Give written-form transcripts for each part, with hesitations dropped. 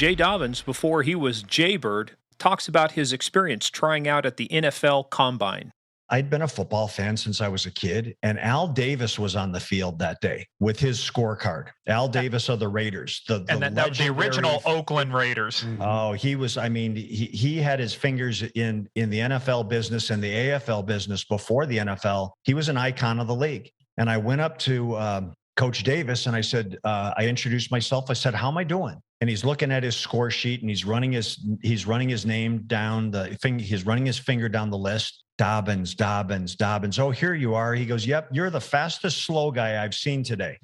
Jay Dobyns, before he was Jay Bird, talks about his experience trying out at the NFL Combine. I'd been a football fan since I was a kid, and Al Davis was on the field that day with his scorecard. Al Davis of the Raiders, that was the original Oakland Raiders. Oh, he was. I mean, he had his fingers in the NFL business and the AFL business before the NFL. He was an icon of the league. And I went up to Coach Davis and I said, I introduced myself. I said, "How am I doing?" And he's looking at his score sheet and he's running his name down he's running his finger down the list. Dobyns. Oh, here you are. He goes, "Yep, you're the fastest slow guy I've seen today."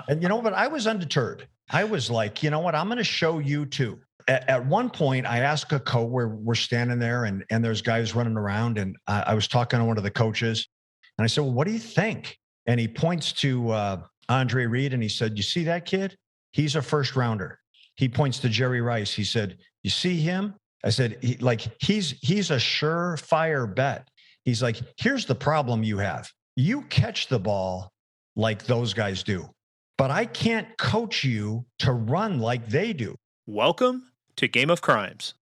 And but I was undeterred. I was like, you know what? I'm going to show you too. At one point, I asked a coach where we're standing there and there's guys running around. And I was talking to one of the coaches and I said, "Well, what do you think?" And he points to Andre Reed and he said, "You see that kid? He's a first rounder." He points to Jerry Rice. He said, "You see him?" I said, he's a surefire bet. He's like, "Here's the problem you have. You catch the ball like those guys do, but I can't coach you to run like they do." Welcome to Game of Crimes.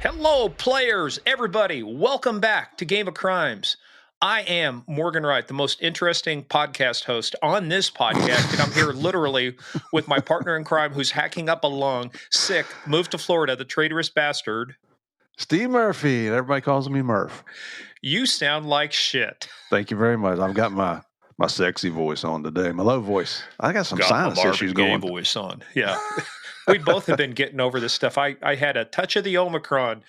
Hello, players, everybody. Welcome back to Game of Crimes. I am Morgan Wright, the most interesting podcast host on this podcast, and I'm here literally with my partner in crime who's hacking up a lung, sick, moved to Florida, the traitorous bastard. Steve Murphy. Everybody calls me Murph. You sound like shit. Thank you very much. I've got my sexy voice on today, my low voice. I got some sinus issues going. Voice on, yeah. We both have been getting over this stuff. I had a touch of the Omicron,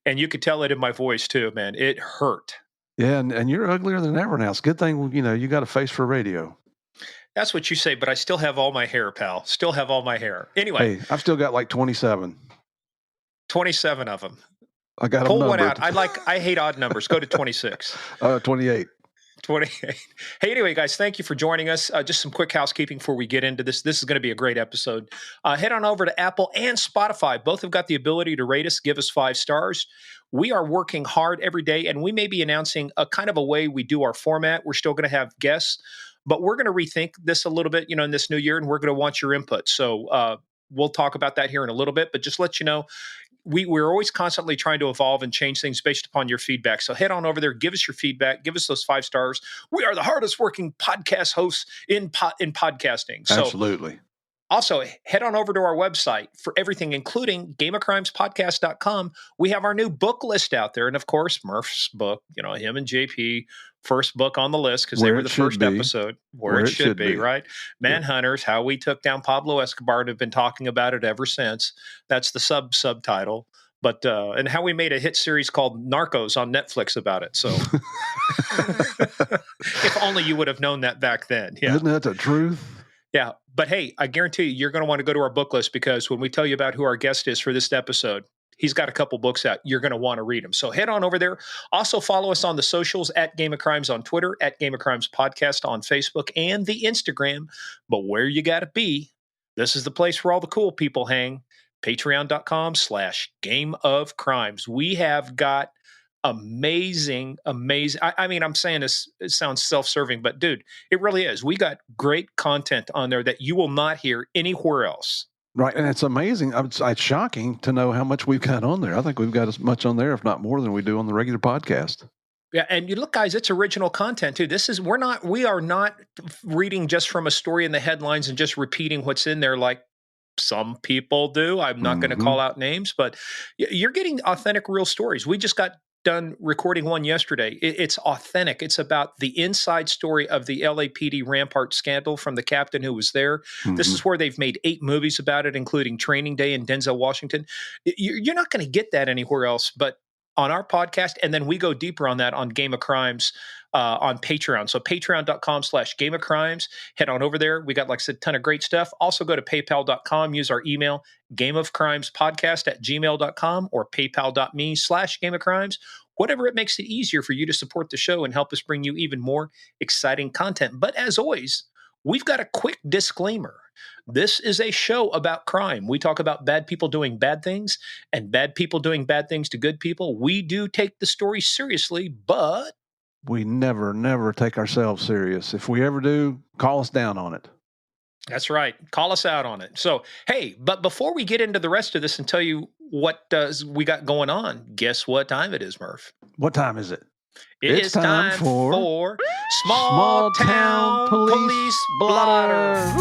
and you could tell it in my voice too, man. It hurt. Yeah, and you're uglier than ever now. It's a good thing, you got a face for radio. That's what you say, but I still have all my hair, pal. Still have all my hair. Anyway. Hey, I've still got like 27. 27 of them. I got Pull them one numbered. out. I hate odd numbers. Go to 26. 28. 28. Hey, anyway, guys, thank you for joining us. Just some quick housekeeping before we get into this. This is going to be a great episode. Head on over to Apple and Spotify. Both have got the ability to rate us, give us 5 stars. We are working hard every day, and we may be announcing a kind of a way we do our format. We're still going to have guests, but we're going to rethink this a little bit, in this new year, and we're going to want your input. So we'll talk about that here in a little bit, but just let you know, we're always constantly trying to evolve and change things based upon your feedback. So head on over there, give us your feedback, give us those 5 stars. We are the hardest working podcast hosts in podcasting. So absolutely. Also, head on over to our website for everything, including gameofcrimespodcast.com. We have our new book list out there. And of course, Murph's book, him and JP, first book on the list because they were the first episode where it should be, right? Manhunters, how we took down Pablo Escobar, and have been talking about it ever since. That's the subtitle. But and how we made a hit series called Narcos on Netflix about it. So if only you would have known that back then. Yeah. Isn't that the truth? Yeah. But hey, I guarantee you're going to want to go to our book list because when we tell you about who our guest is for this episode, he's got a couple books out. You're going to want to read them. So head on over there. Also follow us on the socials at Game of Crimes on Twitter, at Game of Crimes Podcast on Facebook and the Instagram. But where you got to be, this is the place where all the cool people hang. Patreon.com/Game of Crimes. We have got amazing. I mean, I'm saying this, it sounds self-serving, but dude, it really is. We got great content on there that you will not hear anywhere else. Right. And it's amazing. It's shocking to know how much we've got on there. I think we've got as much on there, if not more, than we do on the regular podcast. Yeah. And you look, guys, it's original content too. We are not reading just from a story in the headlines and just repeating what's in there like some people do. I'm not going to call out names, but you're getting authentic, real stories. We just got done recording one yesterday. It's authentic. It's about the inside story of the LAPD Rampart scandal from the captain who was there. This is where they've made 8 movies about it, including Training Day and Denzel Washington. You're not going to get that anywhere else but on our podcast. And then we go deeper on that on Game of Crimes on Patreon. So patreon.com/Game of Crimes. Head on over there. We got, like I said, a ton of great stuff. Also go to paypal.com. Use our email, gameofcrimespodcast@gmail.com or paypal.me/Game of Crimes. Whatever it makes it easier for you to support the show and help us bring you even more exciting content. But as always, we've got a quick disclaimer. This is a show about crime. We talk about bad people doing bad things and bad people doing bad things to good people. We do take the story seriously, but we never take ourselves serious. If we ever do, call us down on it. That's right. Call us out on it. So, hey, but before we get into the rest of this and tell you what we got going on, guess what time it is, Murph? What time is it? It's time for Small Town Police Blotter.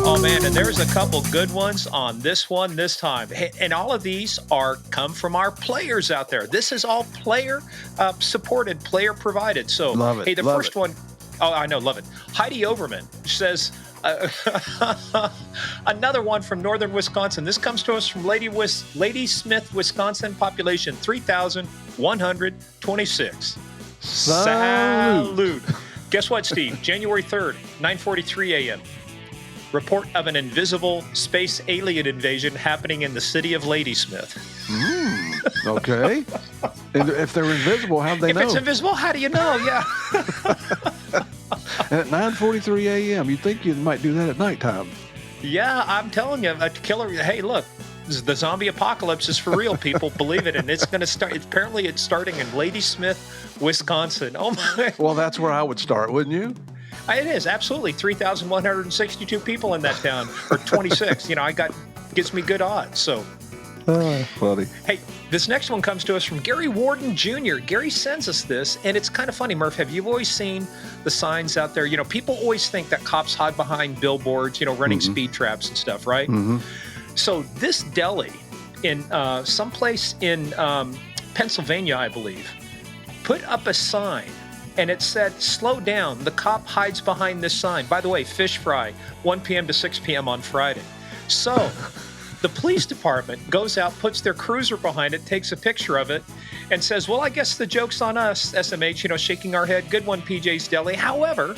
Oh, man, and there's a couple good ones on this one this time. And all of these come from our players out there. This is all player supported, player provided. So, love it. Hey, the first one, oh, I know, love it. Heidi Overman says, another one from northern Wisconsin. This comes to us from Ladysmith, Wisconsin, population 3,126. Salute. Guess what, Steve? January 3rd, 9:43 a.m. Report of an invisible space alien invasion happening in the city of Ladysmith. Okay. If they're invisible, how'd they know? If it's invisible, how do you know? Yeah. At 9:43 a.m., you'd think you might do that at nighttime. Yeah, I'm telling you, a killer. Hey, look, the zombie apocalypse is for real, people. Believe it, and it's going to start. Apparently, it's starting in Ladysmith, Wisconsin. Oh my! Well, that's where I would start, wouldn't you? It is absolutely 3,162 people in that town, or 26. Gets me good odds. So. Funny. Hey, this next one comes to us from Gary Warden Jr. Gary sends us this, and it's kind of funny, Murph. Have you always seen the signs out there? People always think that cops hide behind billboards, running speed traps and stuff, right? Mm-hmm. So this deli in someplace in Pennsylvania, I believe, put up a sign, and it said, "Slow down, the cop hides behind this sign." By the way, fish fry, 1 p.m. to 6 p.m. on Friday. So the police department goes out, puts their cruiser behind it, takes a picture of it, and says, well, I guess the joke's on us, SMH, shaking our head. Good one, PJ's Deli. However,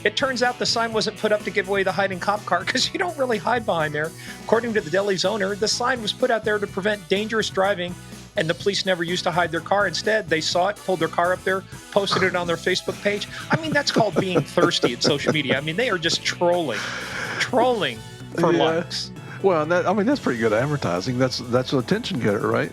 it turns out the sign wasn't put up to give away the hiding cop car, because you don't really hide behind there. According to the deli's owner, the sign was put out there to prevent dangerous driving, and the police never used to hide their car. Instead, they saw it, pulled their car up there, posted it on their Facebook page. I mean, that's called being thirsty at social media. I mean, they are just trolling for likes. Well, that's pretty good advertising. That's an attention getter, right?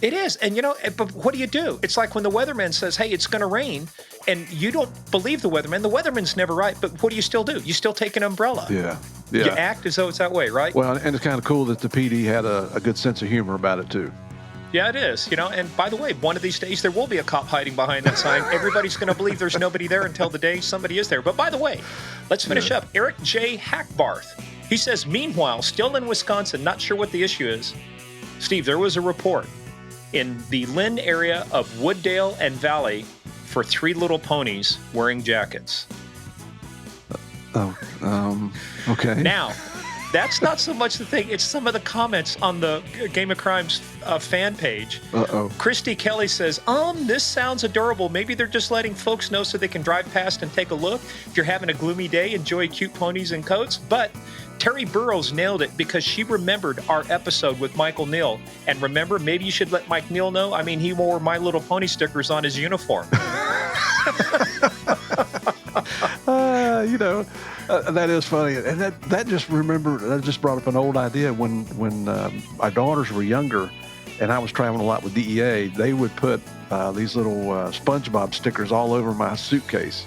It is. And, but what do? It's like when the weatherman says, hey, it's going to rain, and you don't believe the weatherman. The weatherman's never right, but what do you still do? You still take an umbrella. Yeah. You act as though it's that way, right? Well, and it's kind of cool that the PD had a good sense of humor about it, too. Yeah, it is. And by the way, one of these days there will be a cop hiding behind that sign. Everybody's going to believe there's nobody there until the day somebody is there. But by the way, let's finish up. Eric J. Hackbarth. He says, meanwhile, still in Wisconsin, not sure what the issue is. Steve, there was a report in the Lynn area of Wooddale and Valley for 3 little ponies wearing jackets. Okay. Now, that's not so much the thing. It's some of the comments on the Game of Crimes fan page. Christy Kelly says, this sounds adorable. Maybe they're just letting folks know so they can drive past and take a look. If you're having a gloomy day, enjoy cute ponies and coats. But Terry Burrows nailed it because she remembered our episode with Michael Neal. And remember, maybe you should let Mike Neal know. I mean, he wore My Little Pony stickers on his uniform. That is funny, and that just brought up an old idea. When our daughters were younger, and I was traveling a lot with DEA, they would put these little SpongeBob stickers all over my suitcase.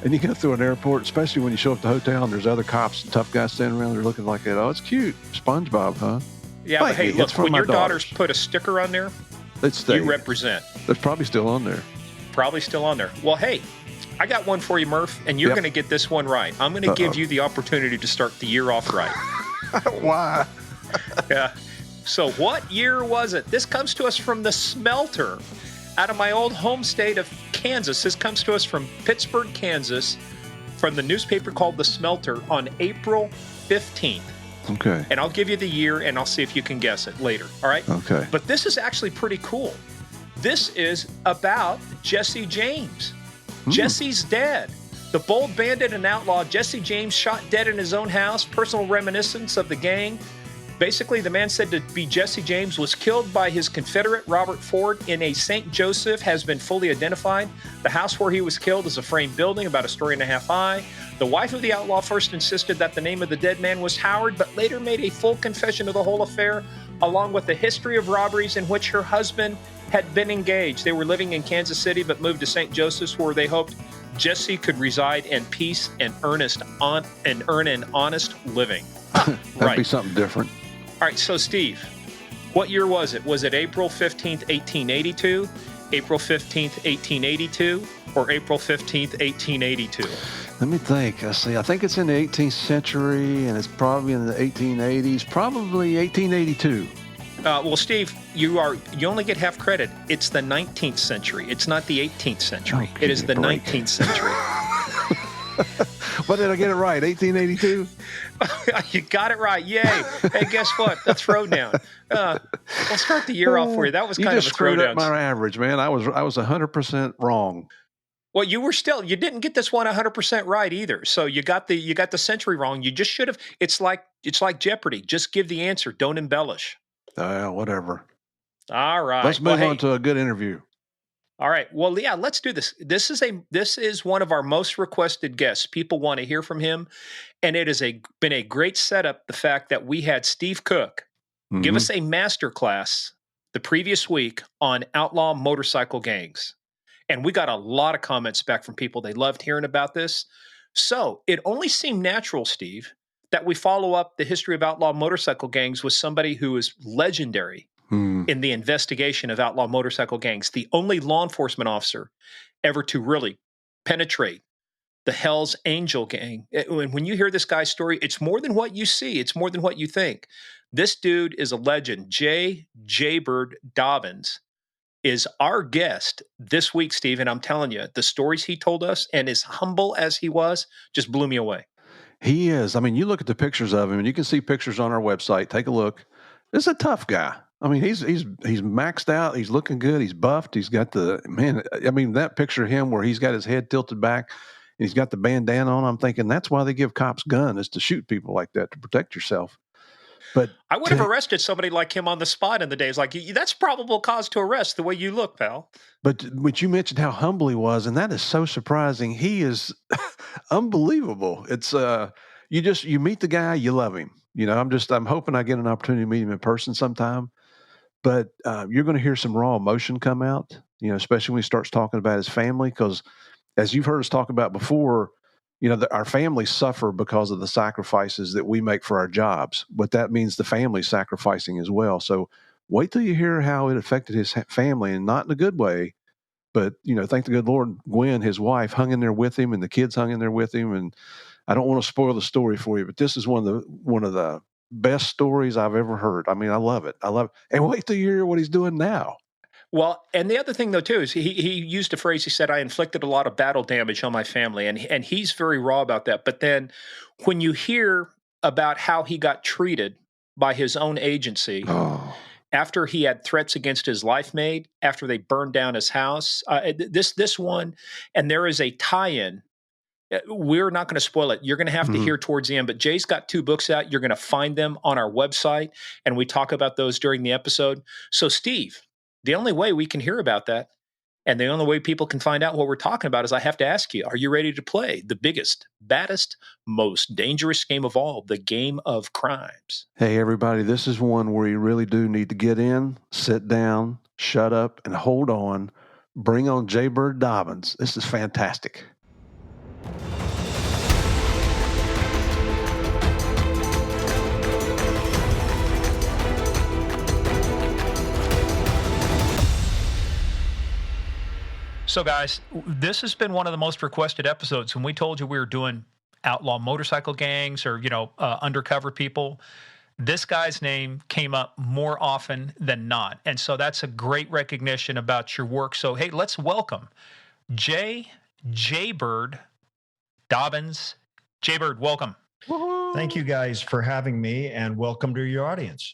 And you go through an airport, especially when you show up at the hotel, and there's other cops and tough guys standing around there looking like that. Oh, it's cute, SpongeBob, huh? Yeah, but hey, look, when your daughters put a sticker on there, you represent. That's probably still on there. Probably still on there. Well, hey, I got one for you, Murph, and you're going to get this one right. I'm going to give you the opportunity to start the year off right. Why? Yeah. So what year was it? This comes to us from the Smelter out of my old home state of Kansas. This comes to us from Pittsburgh, Kansas, from the newspaper called The Smelter on April 15th. Okay. And I'll give you the year, and I'll see if you can guess it later. All right? Okay. But this is actually pretty cool. This is about Jesse James. Jesse's dead. The bold bandit and outlaw Jesse James shot dead in his own house. Personal reminiscence of the gang. Basically, the man said to be Jesse James was killed by his Confederate Robert Ford in a St. Joseph has been fully identified. The house where he was killed is a frame building about 1.5 stories high. The wife of the outlaw first insisted that the name of the dead man was Howard, but later made a full confession of the whole affair, along with a history of robberies in which her husband had been engaged. They were living in Kansas City, but moved to St. Joseph's, where they hoped Jesse could reside in peace and earn an honest living. That'd be something different. All right, so Steve, what year was it? Was it April 15th, 1882, April 15th, 1882, or April 15th, 1882? Let me think. I think it's in the 18th century, and it's probably in the 1880s, probably 1882. Well, Steve, you only get half credit. It's the 19th century. It's not the 18th century. It is the 19th century. But did I get it right? 1882? You got it right. Yay. Hey, guess what? The throwdown. We'll start the year off for you. That was kind of a throwdown. You just screwed up my average, man. I was 100% wrong. Well, you didn't get this one 100% right either. So you got the century wrong. You just should have. It's like Jeopardy. Just give the answer. Don't embellish. Whatever. All right. Let's move on to a good interview. All right. Well, yeah, let's do this. This is one of our most requested guests. People want to hear from him, and it has been a great setup. The fact that we had Steve Cook give us a master class the previous week on outlaw motorcycle gangs. And we got a lot of comments back from people. They loved hearing about this. So it only seemed natural, Steve, that we follow up the history of outlaw motorcycle gangs with somebody who is legendary in the investigation of outlaw motorcycle gangs, the only law enforcement officer ever to really penetrate the Hell's Angel gang. When you hear this guy's story, it's more than what you see. It's more than what you think. This dude is a legend. Jay Bird Dobyns is our guest this week, Steve. And I'm telling you, the stories he told us, and as humble as he was, just blew me away. He is. I mean, you look at the pictures of him, and you can see pictures on our website. Take a look. This is a tough guy. I mean, he's maxed out. He's looking good. He's buffed. He's got that picture of him where he's got his head tilted back and he's got the bandana on. I'm thinking that's why they give cops guns, is to shoot people like that, to protect yourself. But I would have arrested somebody like him on the spot in the days. Like, that's probable cause to arrest the way you look, pal. But you mentioned how humble he was, and that is so surprising. He is unbelievable. It's you meet the guy, you love him. You know, I'm hoping I get an opportunity to meet him in person sometime. But you're going to hear some raw emotion come out, you know, especially when he starts talking about his family, because as you've heard us talk about before, you know, our families suffer because of the sacrifices that we make for our jobs, but that means the family's sacrificing as well. So wait till you hear how it affected his family, and not in a good way, but, you know, thank the good Lord, Gwen, his wife, hung in there with him, and the kids hung in there with him. And I don't want to spoil the story for you, but this is one of the best stories I've ever heard. I mean, I love it. And wait till you hear what he's doing now. Well, and the other thing, though, too, is he used a phrase. He said, I inflicted a lot of battle damage on my family. And he's very raw about that. But then when you hear about how he got treated by his own agency, after he had threats against his life made, after they burned down his house, this one, and there is a tie-in. We're not going to spoil it. You're going to have to hear towards the end. But Jay's got 2 books out. You're going to find them on our website, and we talk about those during the episode. So, Steve, the only way we can hear about that, and the only way people can find out what we're talking about, is I have to ask you, are you ready to play the biggest, baddest, most dangerous game of all, the game of crimes? Hey, everybody, this is one where you really do need to get in, sit down, shut up, and hold on. Bring on Jay Bird Dobyns. This is fantastic. So, guys, this has been one of the most requested episodes. When we told you we were doing outlaw motorcycle gangs or, undercover people, this guy's name came up more often than not. And so that's a great recognition about your work. So, hey, let's welcome Jay Bird Dobyns. Jay Bird, welcome. Thank you guys for having me, and welcome to your audience.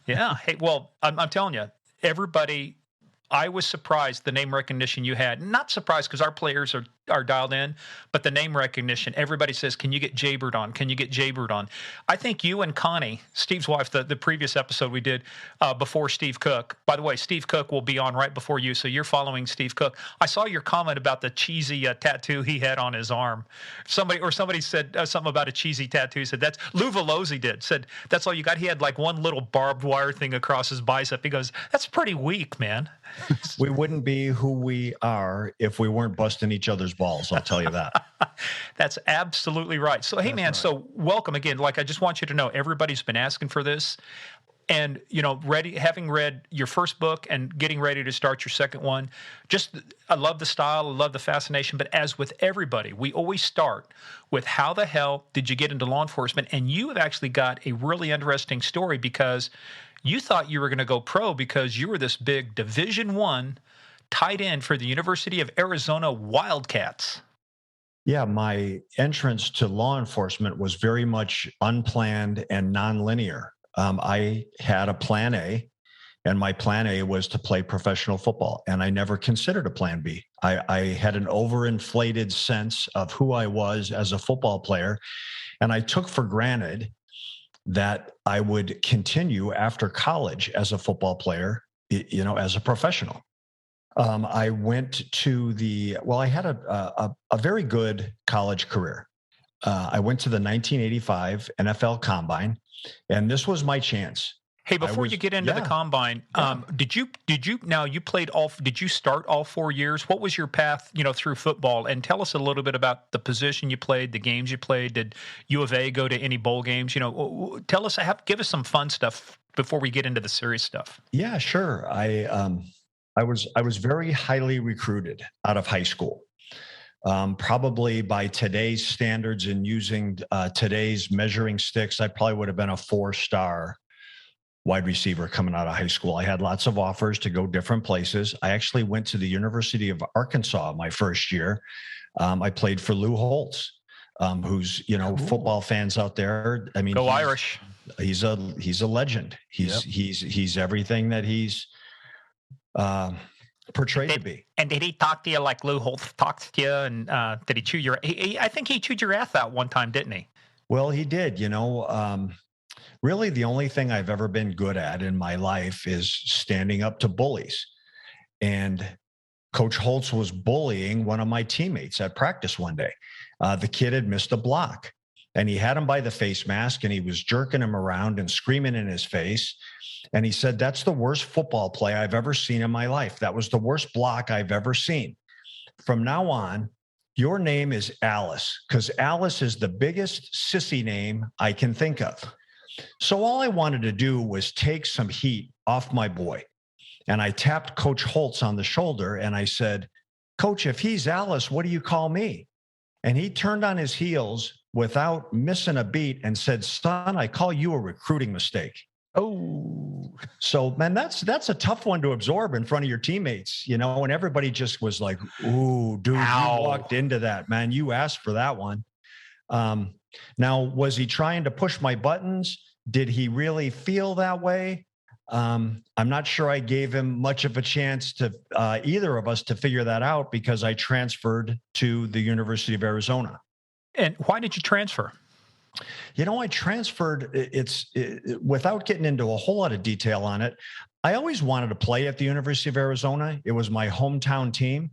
Yeah. Hey, well, I'm telling you, everybody, I was surprised the name recognition you had. Not surprised, because our players are are dialed in, but the name recognition, everybody says, can you get Jay Bird on? Can you get Jay Bird on? I think you and Connie, Steve's wife, the previous episode we did before Steve Cook. By the way, Steve Cook will be on right before you, so you're following Steve Cook. I saw your comment about the cheesy tattoo he had on his arm. Somebody said something about a cheesy tattoo. He said, that's Lou Velosi did. Said, that's all you got. He had like one little barbed wire thing across his bicep. He goes, that's pretty weak, man. We wouldn't be who we are if we weren't busting each other's balls. I'll tell you that. That's absolutely right. So, hey, man, right. So welcome again. Like, I just want you to know everybody's been asking for this. And, having read your first book and getting ready to start your second one, I love the style, I love the fascination. But as with everybody, we always start with how the hell did you get into law enforcement? And you have actually got a really interesting story because you thought you were going to go pro because you were this big Division I tight end for the University of Arizona Wildcats. Yeah, my entrance to law enforcement was very much unplanned and nonlinear. I had a plan A, and my plan A was to play professional football, and I never considered a plan B. I had an overinflated sense of who I was as a football player, and I took for granted that I would continue after college as a football player, as a professional. I went to I had a very good college career. I went to the 1985 NFL Combine, and this was my chance. Hey, before you get into the Combine, did you start all 4 years? What was your path, through football? And tell us a little bit about the position you played, the games you played. Did U of A go to any bowl games? Tell us, give us some fun stuff before we get into the serious stuff. Yeah, sure. I was very highly recruited out of high school. Probably by today's standards and using today's measuring sticks, I probably would have been a 4-star wide receiver coming out of high school. I had lots of offers to go different places. I actually went to the University of Arkansas my first year. I played for Lou Holtz, who's, cool. Football fans out there. I mean, go Irish. He's a legend. He's everything that he's portrayed to be. And did he talk to you like Lou Holtz talks to you? And did he chew your? I think he chewed your ass out one time, didn't he? Well, he did. Really, the only thing I've ever been good at in my life is standing up to bullies. And Coach Holtz was bullying one of my teammates at practice one day. The kid had missed a block, and he had him by the face mask, and he was jerking him around and screaming in his face. And he said, that's the worst football play I've ever seen in my life. That was the worst block I've ever seen. From now on, your name is Alice, because Alice is the biggest sissy name I can think of. So all I wanted to do was take some heat off my boy. And I tapped Coach Holtz on the shoulder and I said, Coach, if he's Alice, what do you call me? And he turned on his heels without missing a beat and said, son, I call you a recruiting mistake. Oh, so man, that's a tough one to absorb in front of your teammates, and everybody just was like, ooh, dude, ow. You walked into that, man. You asked for that one. Now, was he trying to push my buttons? Did he really feel that way? I'm not sure I gave him much of a chance to either of us to figure that out because I transferred to the University of Arizona. And why did you transfer? I transferred, without getting into a whole lot of detail on it, I always wanted to play at the University of Arizona. It was my hometown team.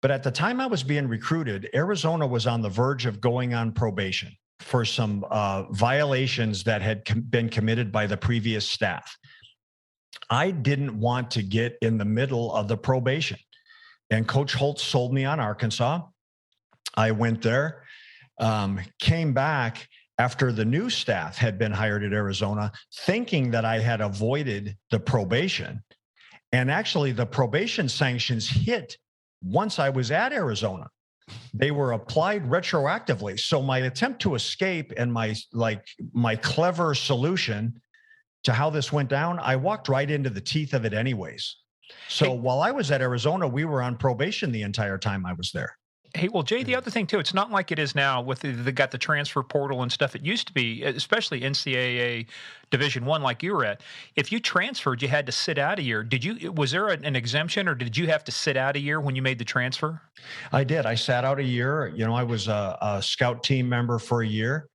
But at the time I was being recruited, Arizona was on the verge of going on probation for some violations that had been committed by the previous staff. I didn't want to get in the middle of the probation. And Coach Holtz sold me on Arkansas. I went there. Came back after the new staff had been hired at Arizona, thinking that I had avoided the probation. And actually, the probation sanctions hit once I was at Arizona. They were applied retroactively. So my attempt to escape and my clever solution to how this went down, I walked right into the teeth of it anyways. So while I was at Arizona, we were on probation the entire time I was there. Hey, well, Jay, the other thing too, it's not like it is now with they got the transfer portal and stuff. It used to be, especially NCAA Division One, like you were at. If you transferred, you had to sit out a year. Did you? Was there an exemption, or did you have to sit out a year when you made the transfer? I did. I sat out a year. I was a scout team member for a year,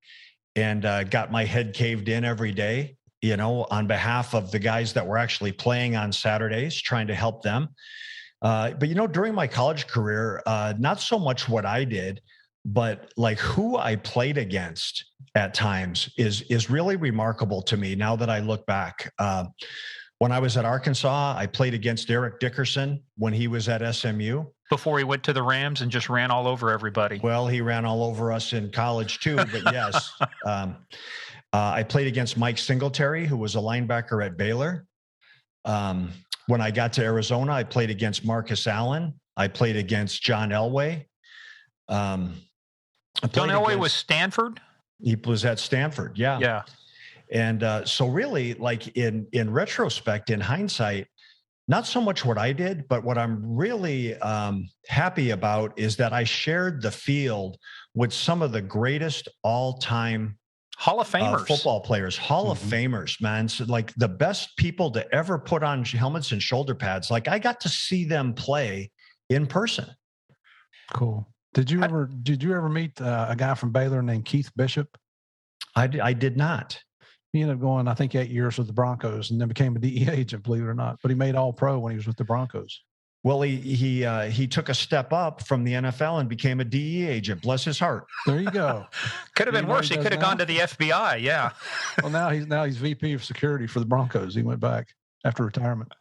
and got my head caved in every day. On behalf of the guys that were actually playing on Saturdays, trying to help them. But during my college career, not so much what I did, but like who I played against at times is really remarkable to me now that I look back. When I was at Arkansas, I played against Eric Dickerson when he was at SMU. Before he went to the Rams and just ran all over everybody. Well, he ran all over us in college too, but yes. I played against Mike Singletary, who was a linebacker at Baylor. When I got to Arizona, I played against Marcus Allen. I played against John Elway. John Elway was Stanford? He was at Stanford, yeah. Yeah. And so really, like in retrospect, in hindsight, not so much what I did, but what I'm really happy about is that I shared the field with some of the greatest all-time Hall of Famers, football players, Hall of Famers, man. So like the best people to ever put on helmets and shoulder pads. Like I got to see them play in person. Cool. Did you ever meet a guy from Baylor named Keith Bishop? I did not. He ended up going, I think, 8 years with the Broncos, and then became a DE agent, believe it or not. But he made All Pro when he was with the Broncos. Well, he took a step up from the NFL and became a DE agent. Bless his heart. There you go. Could have been worse. He could have gone to the FBI. Yeah. Well, now he's VP of security for the Broncos. He went back after retirement.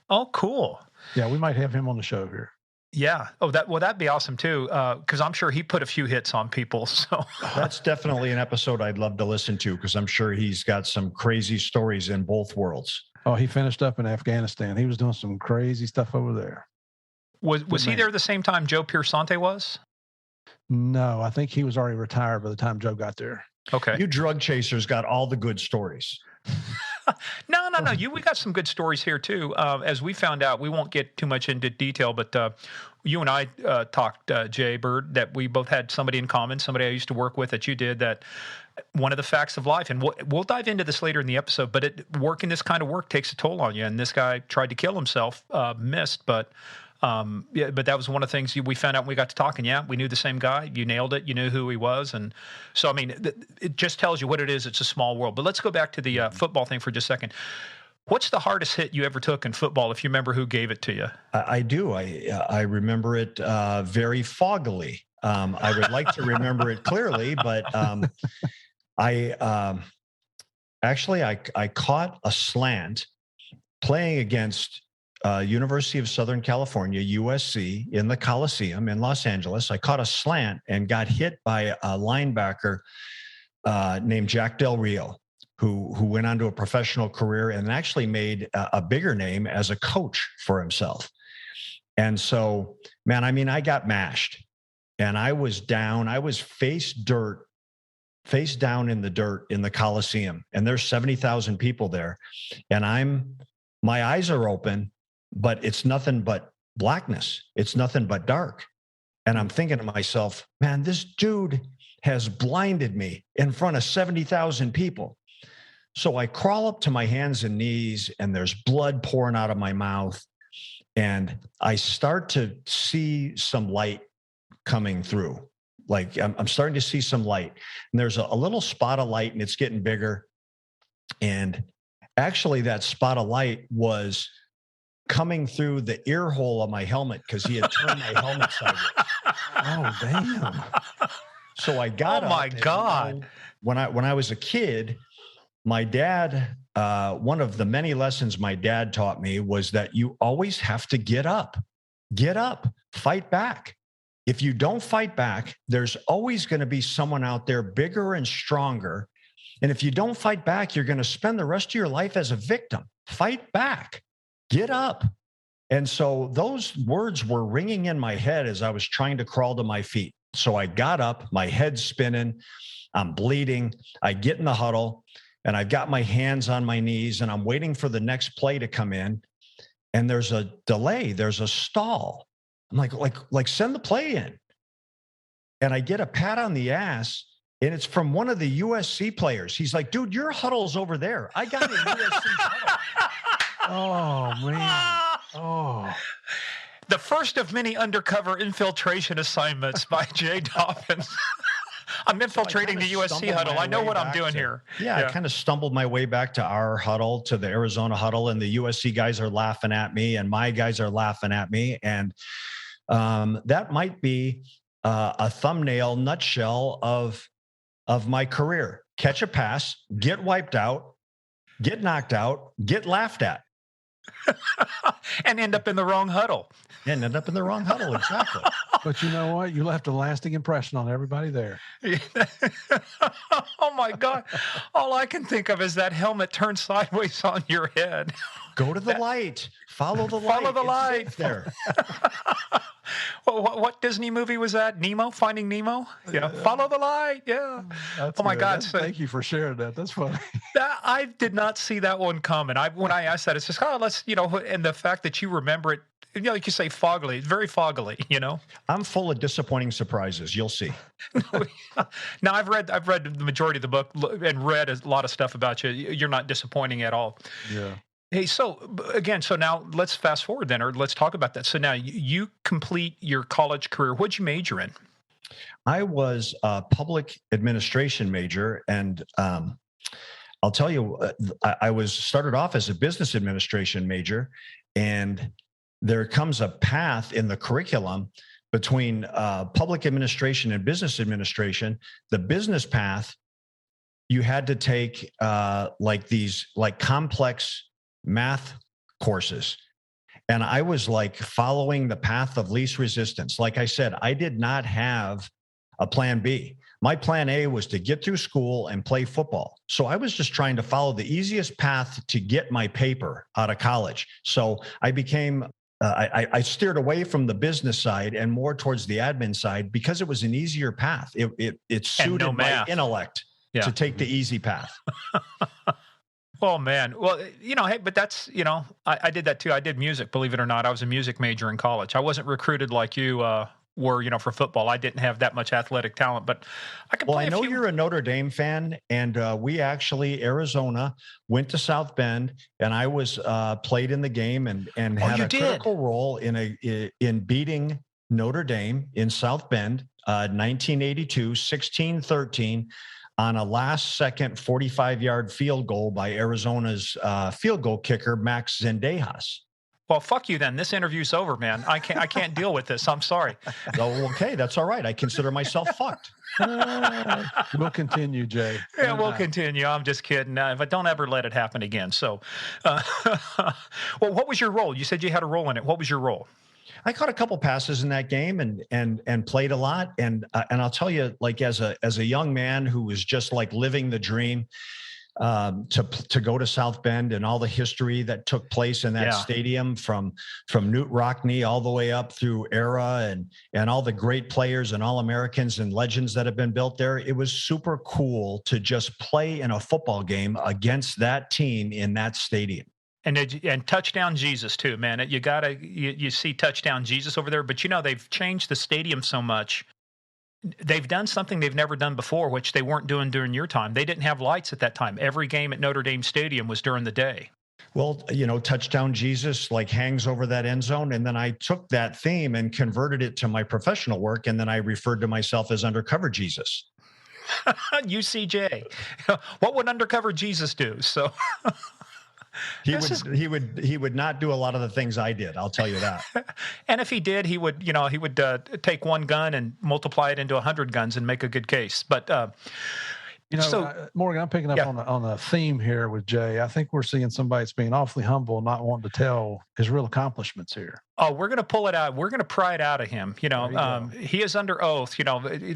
Oh, cool. Yeah, we might have him on the show here. Yeah. Oh, that'd be awesome too. Because I'm sure he put a few hits on people. So that's definitely an episode I'd love to listen to, because I'm sure he's got some crazy stories in both worlds. Oh, he finished up in Afghanistan. He was doing some crazy stuff over there. Was he there the same time Joe Piersante was? No, I think he was already retired by the time Joe got there. Okay. You drug chasers got all the good stories. No. We got some good stories here too. As we found out, we won't get too much into detail, but you and I talked, Jay Bird, that we both had somebody in common, somebody I used to work with that you did, that one of the facts of life, and we'll dive into this later in the episode, but working this kind of work takes a toll on you. And this guy tried to kill himself, missed, but that was one of the things we found out when we got to talking. Yeah, we knew the same guy. You nailed it. You knew who he was. And so, I mean, it just tells you what it is. It's a small world. But let's go back to the football thing for just a second. What's the hardest hit you ever took in football, if you remember who gave it to you? I do. I remember it very foggily. I would like to remember it clearly, but I caught a slant playing against University of Southern California, USC, in the Coliseum in Los Angeles. I caught a slant and got hit by a linebacker named Jack Del Rio, who went on to a professional career and actually made a bigger name as a coach for himself. And so, man, I mean, I got mashed and I was down. I was face down in the dirt in the Coliseum, and there's 70,000 people there. And my eyes are open, but it's nothing but blackness. It's nothing but dark. And I'm thinking to myself, man, this dude has blinded me in front of 70,000 people. So I crawl up to my hands and knees, and there's blood pouring out of my mouth. And I start to see some light coming through. Like I'm starting to see some light. And there's a little spot of light, and it's getting bigger. And actually, that spot of light was coming through the ear hole of my helmet, because he had turned my helmet sideways. Oh, damn. So I got up. Oh, my God. When I was a kid, my dad, one of the many lessons my dad taught me was that you always have to get up, fight back. If you don't fight back, there's always going to be someone out there bigger and stronger. And if you don't fight back, you're going to spend the rest of your life as a victim. Fight back, get up. And so those words were ringing in my head as I was trying to crawl to my feet. So I got up, my head's spinning, I'm bleeding. I get in the huddle, and I've got my hands on my knees, and I'm waiting for the next play to come in. And there's a delay, there's a stall. I'm like, send the play in. and I get a pat on the ass, and it's from one of the USC players. He's like, dude, your huddle's over there. I got a USC huddle. Oh, man. Oh. The first of many undercover infiltration assignments by Jay Dobyns. I'm infiltrating the USC huddle. I know what I'm doing here. Yeah, I kind of stumbled my way back to our huddle, to the Arizona huddle, and the USC guys are laughing at me, and my guys are laughing at me. And that might be a thumbnail nutshell of my career. Catch a pass, get wiped out, get knocked out, get laughed at. And end up in the wrong huddle. Exactly. But you know what? You left a lasting impression on everybody there. Oh, my God. All I can think of is that helmet turned sideways on your head. Go to the light. Follow the light. Follow the light. There. Well, what Disney movie was that? Nemo? Finding Nemo? Yeah. Follow the light. Yeah. That's oh, my good. God. Thank you for sharing that. That's funny. I did not see that one coming. When I asked that, it's just, let's, and the fact that you remember it, like you say, foggily, very foggily, I'm full of disappointing surprises. You'll see. Now, I've read the majority of the book and read a lot of stuff about you. You're not disappointing at all. Yeah. Hey, so now let's fast forward then, or let's talk about that. So now you complete your college career. What'd you major in? I was a public administration major, and I'll tell you, I started off as a business administration major, and there comes a path in the curriculum between public administration and business administration. The business path, you had to take these complex math courses. And I was following the path of least resistance. Like I said, I did not have a plan B. My plan A was to get through school and play football. So I was just trying to follow the easiest path to get my paper out of college. So I became I steered away from the business side and more towards the admin side because it was an easier path. It suited my intellect to take the easy path. Oh, man. Well, hey, but that's, I did that too. I did music, believe it or not. I was a music major in college. I wasn't recruited like you were, for football. I didn't have that much athletic talent, but I could play I know you're a Notre Dame fan, and we actually, Arizona, went to South Bend, and I was played in the game and had a critical role in beating Notre Dame in South Bend, 1982, 16-13. On a last-second 45-yard field goal by Arizona's field goal kicker, Max Zendejas. Well, fuck you then. This interview's over, man. I can't deal with this. I'm sorry. Oh, okay, that's all right. I consider myself fucked. We'll continue, Jay. Yeah, we'll continue. I'm just kidding. But don't ever let it happen again. So, well, what was your role? You said you had a role in it. What was your role? I caught a couple passes in that game and played a lot. And I'll tell you, as a young man who was just living the dream, to go to South Bend and all the history that took place in that stadium from Newt Rockne all the way up through Era and all the great players and All-Americans and legends that have been built there. It was super cool to just play in a football game against that team in that stadium. And touchdown Jesus too, man. You see touchdown Jesus over there, but they've changed the stadium so much. They've done something they've never done before, which they weren't doing during your time. They didn't have lights at that time. Every game at Notre Dame Stadium was during the day. Well, touchdown Jesus hangs over that end zone. And then I took that theme and converted it to my professional work. And then I referred to myself as Undercover Jesus. UCJ. What would Undercover Jesus do? So he would not do a lot of the things I did. I'll tell you that. And if he did, he would take one gun and multiply it into 100 guns and make a good case. But Morgan, I'm picking up on the theme here with Jay. I think we're seeing somebody that's being awfully humble, not wanting to tell his real accomplishments here. Oh, we're going to pull it out. We're going to pry it out of him. He is under oath.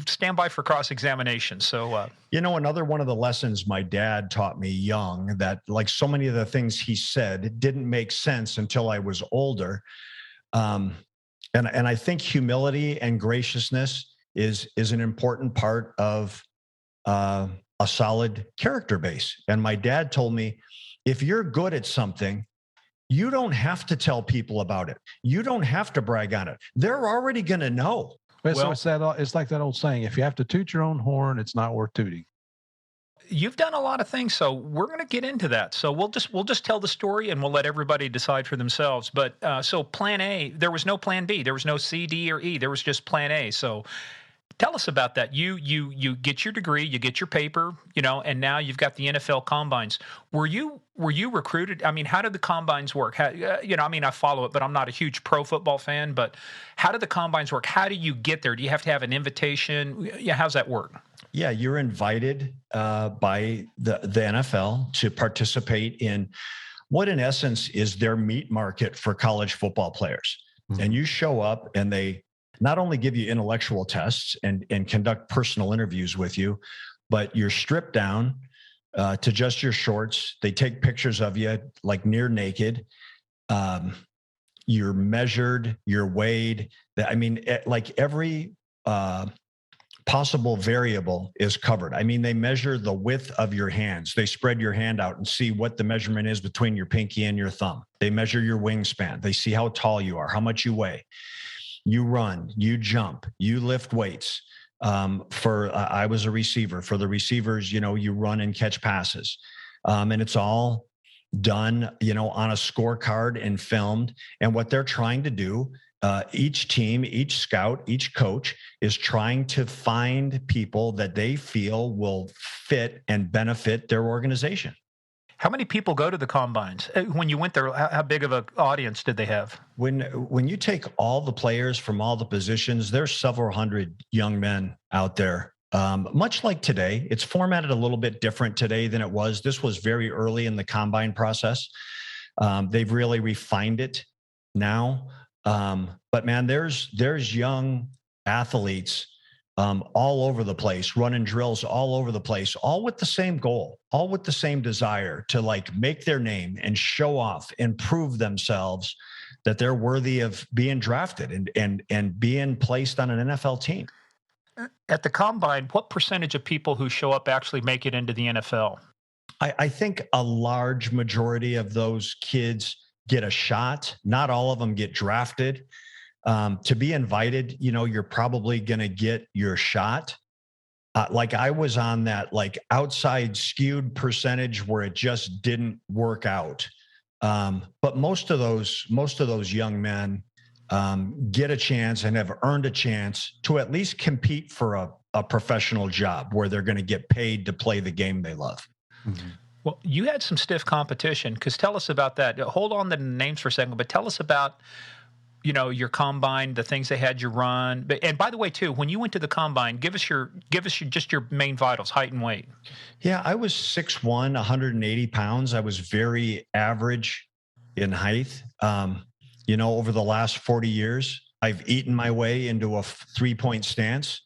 Stand by for cross-examination. So, another one of the lessons my dad taught me young, that so many of the things he said didn't make sense until I was older. And I think humility and graciousness is an important part of a solid character base. And my dad told me, if you're good at something, you don't have to tell people about it. You don't have to brag on it. They're already going to know. So it's like that old saying: if you have to toot your own horn, it's not worth tooting. You've done a lot of things, so we're going to get into that. So we'll just tell the story, and we'll let everybody decide for themselves. But so Plan A, there was no Plan B, there was no C, D, or E. There was just Plan A. So tell us about that. You get your degree, you get your paper, and now you've got the NFL combines. Were you recruited? I mean, how did the combines work? I follow it, but I'm not a huge pro football fan. But how do the combines work? How do you get there? Do you have to have an invitation? Yeah, how's that work? Yeah, you're invited by the NFL to participate in what, in essence, is their meat market for college football players. Mm-hmm. And you show up, and they not only give you intellectual tests and conduct personal interviews with you, but you're stripped down to just your shorts. They take pictures of you like near naked. You're measured, you're weighed. I mean, like every possible variable is covered. I mean, they measure the width of your hands. They spread your hand out and see what the measurement is between your pinky and your thumb. They measure your wingspan. They see how tall you are, how much you weigh. You run, you jump, you lift weights. I was a receiver. For the receivers, you run and catch passes. And it's all done, on a scorecard and filmed. And what they're trying to do, each team, each scout, each coach is trying to find people that they feel will fit and benefit their organization. How many people go to the combines? When you went there, how big of an audience did they have? When you take all the players from all the positions, there's several hundred young men out there. Much like today, it's formatted a little bit different today than it was. This was very early in the combine process. They've really refined it now. But man, there's young athletes all over the place, running drills all over the place, all with the same goal, all with the same desire to make their name and show off and prove themselves that they're worthy of being drafted and being placed on an NFL team. At the combine, what percentage of people who show up actually make it into the NFL? I think a large majority of those kids get a shot. Not all of them get drafted. To be invited, you're probably going to get your shot. I was on that outside skewed percentage where it just didn't work out. But most of those young men get a chance and have earned a chance to at least compete for a professional job where they're going to get paid to play the game they love. Mm-hmm. Well, you had some stiff competition, because tell us about that. Hold on to the names for a second, but tell us about, your combine, the things they had you run. And by the way, too, when you went to the combine, give us your main vitals, height and weight. Yeah, I was 6'1", 180 pounds. I was very average in height. Over the last 40 years, I've eaten my way into a 3-point stance.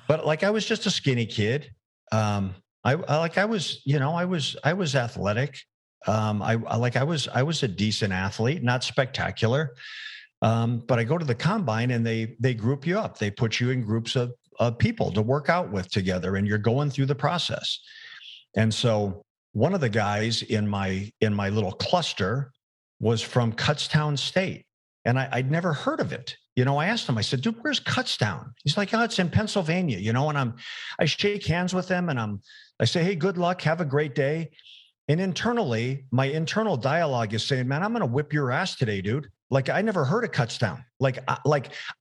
But I was just a skinny kid. I was athletic. I was a decent athlete, not spectacular. But I go to the combine and they group you up. They put you in groups of people to work out with together, and you're going through the process. And so one of the guys in my little cluster was from Kutztown State, and I'd never heard of it. I asked him, I said, dude, where's Kutztown? He's like, oh, it's in Pennsylvania, and I shake hands with him, and I say, hey, good luck. Have a great day. And internally, my internal dialogue is saying, man, I'm going to whip your ass today, dude. I never heard of Kutztown.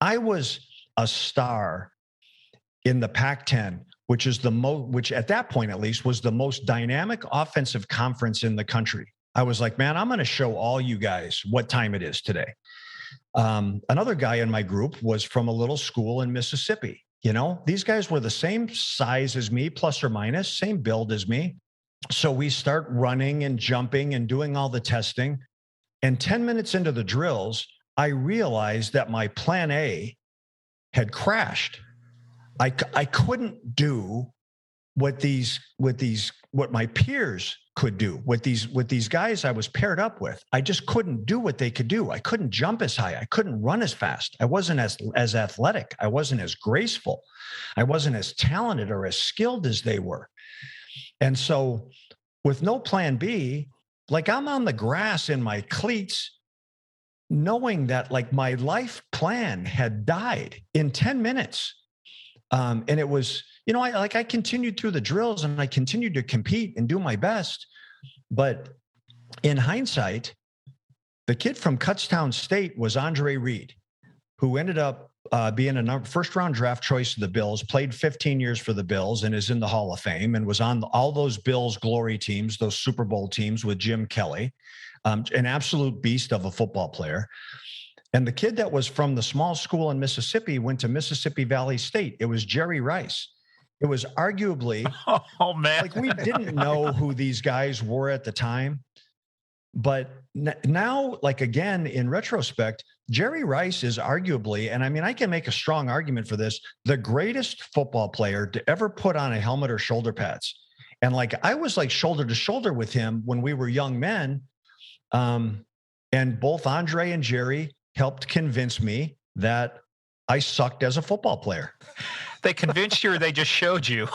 I was a star in the Pac-10, which at that point, at least, was the most dynamic offensive conference in the country. I was like, man, I'm going to show all you guys what time it is today. Another guy in my group was from a little school in Mississippi. These guys were the same size as me, plus or minus, same build as me. So we start running and jumping and doing all the testing. And 10 minutes into the drills, I realized that my plan A had crashed. I couldn't do what my peers could do, with these guys I was paired up with. I just couldn't do what they could do. I couldn't jump as high. I couldn't run as fast. I wasn't as athletic. I wasn't as graceful. I wasn't as talented or as skilled as they were. And so with no plan B, I'm on the grass in my cleats, knowing that like my life plan had died in 10 minutes. And it was, I continued through the drills and I continued to compete and do my best. But in hindsight, the kid from Kutztown State was Andre Reed, who ended up being a first-round draft choice of the Bills, played 15 years for the Bills and is in the Hall of Fame and was on all those Bills glory teams, those Super Bowl teams with Jim Kelly, an absolute beast of a football player. And the kid that was from the small school in Mississippi went to Mississippi Valley State. It was Jerry Rice. It was arguably, oh man, like we didn't know who these guys were at the time. But now, like again, in retrospect, Jerry Rice is arguably, and I mean, I can make a strong argument for this, the greatest football player to ever put on a helmet or shoulder pads. And like, I was like shoulder to shoulder with him when we were young men. And both Andre and Jerry helped convince me that I sucked as a football player. They convinced you or they just showed you?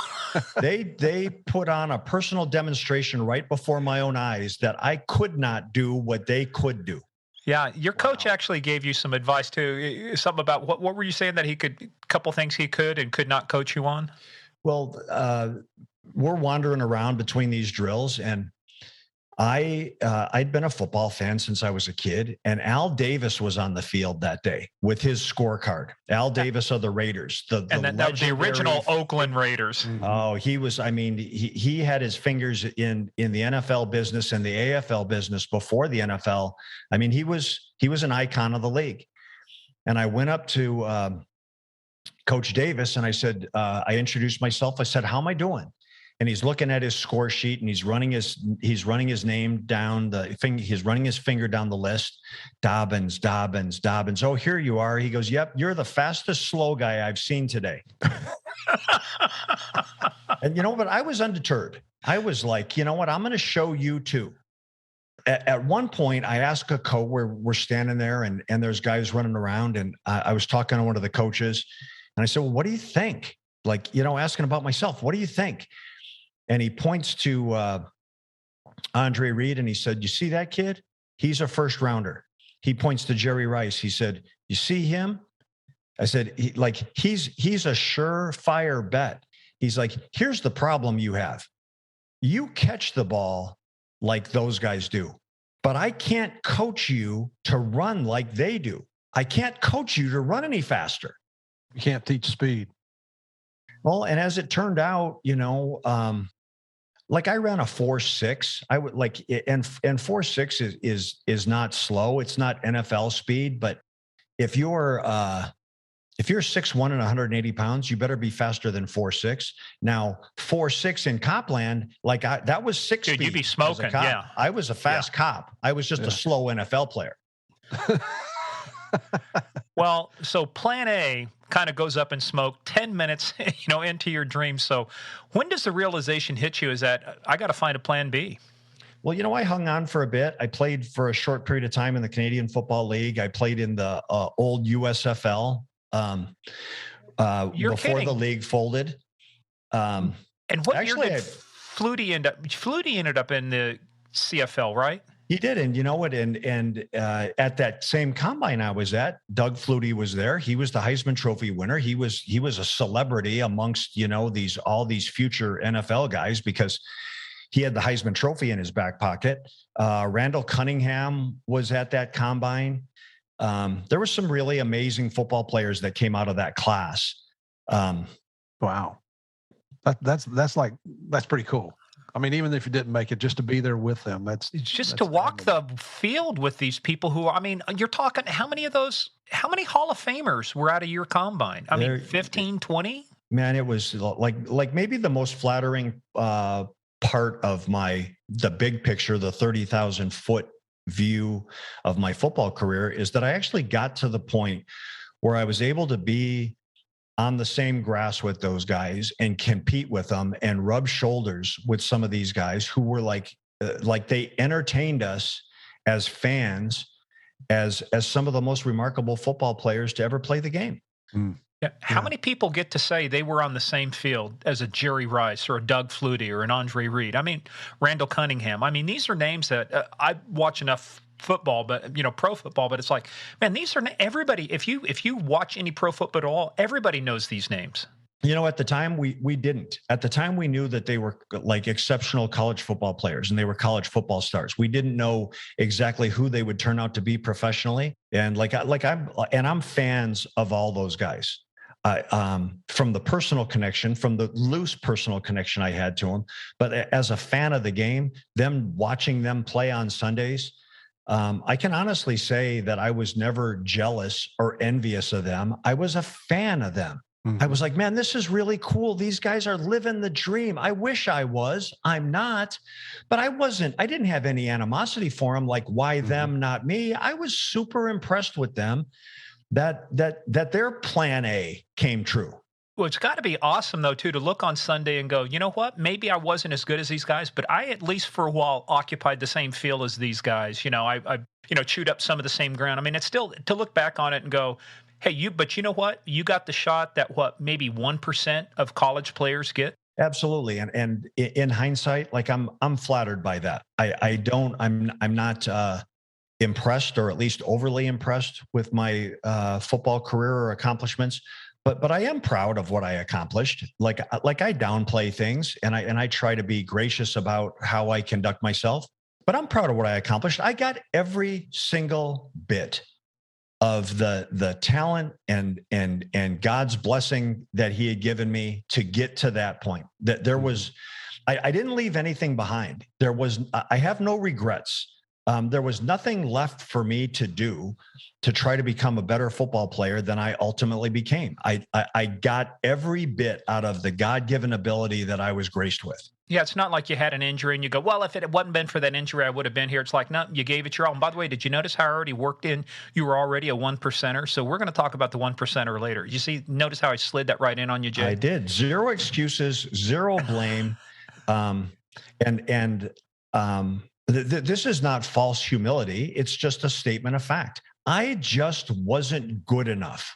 They put on a personal demonstration right before my own eyes that I could not do what they could do. Yeah, your coach actually gave you some advice too. Something about what were you saying that he could? A couple things he could and could not coach you on. Well, we're wandering around between these drills, and I'd been a football fan since I was a kid, and Al Davis was on the field that day with his scorecard. Al Davis of the Raiders, that was the original Oakland Raiders. Oh, he was. I mean, he had his fingers in the NFL business and the AFL business before the NFL. I mean, he was an icon of the league. And I went up to Coach Davis and I said, I introduced myself. I said, "How am I doing?" And he's looking at his score sheet and he's running his name down he's running his finger down the list. Dobyns. Oh, here you are. He goes, "Yep, you're the fastest slow guy I've seen today." And but I was undeterred. I was like, you know what? I'm going to show you too. At one point, I asked a coach where we're standing there and there's guys running around, and I was talking to one of the coaches and I said, "Well, what do you think?" Like, asking about myself, "What do you think?" And he points to Andre Reed and he said, "You see that kid? He's a first rounder." He points to Jerry Rice. He said, "You see him?" I said, he's a surefire bet. He's like, "Here's the problem you have. You catch the ball like those guys do, but I can't coach you to run like they do. I can't coach you to run any faster. You can't teach speed." Well, and as it turned out, like I ran a 4.6. I would like, and 4.6 is not slow. It's not NFL speed, but if you're 6'1" and 180 pounds, you better be faster than 4.6. Now 4.6 in Copland, like that was 6 Dude, speed. you'd be smoking. Yeah, I was a fast cop. I was just a slow NFL player. Well, so plan A kind of goes up in smoke 10 minutes, into your dream. So when does the realization hit you is that I got to find a plan B? Well, I hung on for a bit. I played for a short period of time in the Canadian Football League. I played in the old USFL before the league folded. And what year did Flutie end up? Flutie ended up in the CFL, right? He did, and you know what? And at that same combine I was at, Doug Flutie was there. He was the Heisman Trophy winner. He was a celebrity amongst all these future NFL guys because he had the Heisman Trophy in his back pocket. Randall Cunningham was at that combine. There were some really amazing football players that came out of that class. Wow, that's pretty cool. I mean, even if you didn't make it, just to be there with them, that's to walk the field with these people who, I mean, you're talking, how many Hall of Famers were out of your combine? I mean, 15, 20? Man, it was like maybe the most flattering part of the big picture, the 30,000 foot view of my football career is that I actually got to the point where I was able to be on the same grass with those guys and compete with them and rub shoulders with some of these guys who were like they entertained us as fans, as some of the most remarkable football players to ever play the game. Yeah. How many people get to say they were on the same field as a Jerry Rice or a Doug Flutie or an Andre Reed? I mean, Randall Cunningham. I mean, these are names that I watch enough football, but pro football. But it's like, man, these are everybody. If you watch any pro football at all, everybody knows these names. At the time we didn't. At the time we knew that they were like exceptional college football players and they were college football stars. We didn't know exactly who they would turn out to be professionally. And I'm fans of all those guys. From the personal connection, from the loose personal connection I had to them, but as a fan of the game, them watching them play on Sundays, I can honestly say that I was never jealous or envious of them. I was a fan of them. I was like, man, this is really cool. These guys are living the dream. I wish I was. I'm not, but I wasn't. I didn't have any animosity for them. Like, why them, not me? I was super impressed with them that their plan A came true. Well, it's got to be awesome, though, too, to look on Sunday and go, you know what? Maybe I wasn't as good as these guys, but I, at least for a while, occupied the same field as these guys. I chewed up some of the same ground. I mean, it's still to look back on it and go, hey, but you know what? You got the shot that maybe 1% of college players get. Absolutely. And in hindsight, like I'm flattered by that. I'm not impressed, or at least overly impressed with my football career or accomplishments. But I am proud of what I accomplished. Like I downplay things and I try to be gracious about how I conduct myself, but I'm proud of what I accomplished. I got every single bit of the talent and God's blessing that he had given me to get to that point. That there was, I didn't leave anything behind. I have no regrets. There was nothing left for me to do to try to become a better football player than I ultimately became. I got every bit out of the God-given ability that I was graced with. Yeah, it's not like you had an injury and you go, well, if it wasn't been for that injury, I would have been here. It's like, no, you gave it your all. And by the way, did you notice how I already worked in? You were already a 1%er. So we're going to talk about the 1%er later. Notice how I slid that right in on you, Jay? I did. Zero excuses, zero blame. This is not false humility. It's just a statement of fact. I just wasn't good enough.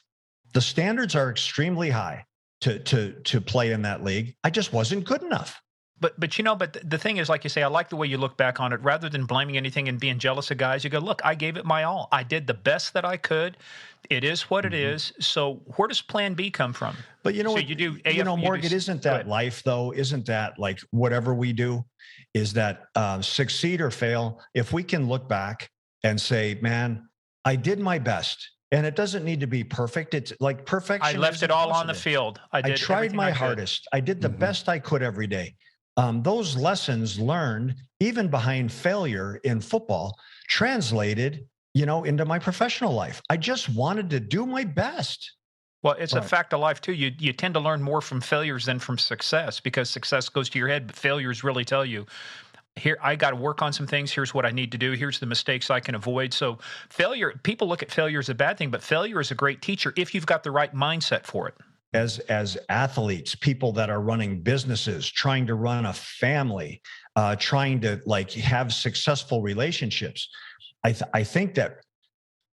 The standards are extremely high to play in that league. I just wasn't good enough. But the thing is, like you say, I like the way you look back on it. Rather than blaming anything and being jealous of guys, you go, look, I gave it my all. I did the best that I could. It is what it is. So where does plan B come from? But you know so what, you do, Morgan, isn't that life though? Isn't that like whatever we do is that succeed or fail? If we can look back and say, man, I did my best. And it doesn't need to be perfect. It's like perfection. I left it all on the field. I tried my hardest. I did the best I could every day. Those lessons learned, even behind failure in football, translated, into my professional life. I just wanted to do my best. Well, it's a fact of life, too. You tend to learn more from failures than from success because success goes to your head, but failures really tell you, here, I got to work on some things. Here's what I need to do. Here's the mistakes I can avoid. So people look at failure as a bad thing, but failure is a great teacher if you've got the right mindset for it. As athletes, people that are running businesses, trying to run a family, trying to have successful relationships, I think that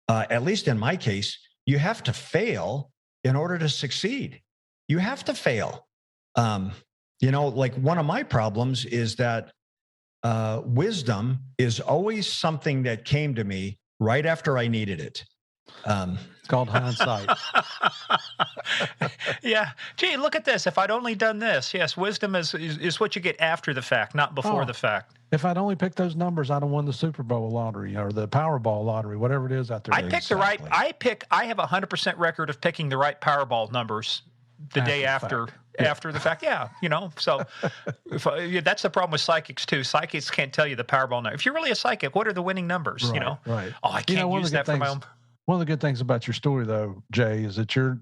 at least in my case, you have to fail in order to succeed. You have to fail. One of my problems is that wisdom is always something that came to me right after I needed it. It's called hindsight. Yeah. Gee, look at this. If I'd only done this. Yes, wisdom is what you get after the fact, not before the fact. If I'd only picked those numbers, I'd have won the Super Bowl lottery or the Powerball lottery, whatever it is out there. I picked the right. I have a 100% record of picking the right Powerball numbers the day after the fact. Yeah, so that's the problem with psychics too. Psychics can't tell you the Powerball number. If you're really a psychic, what are the winning numbers? Right. Oh, I can't use that for my own. One of the good things about your story, though, Jay, is that you're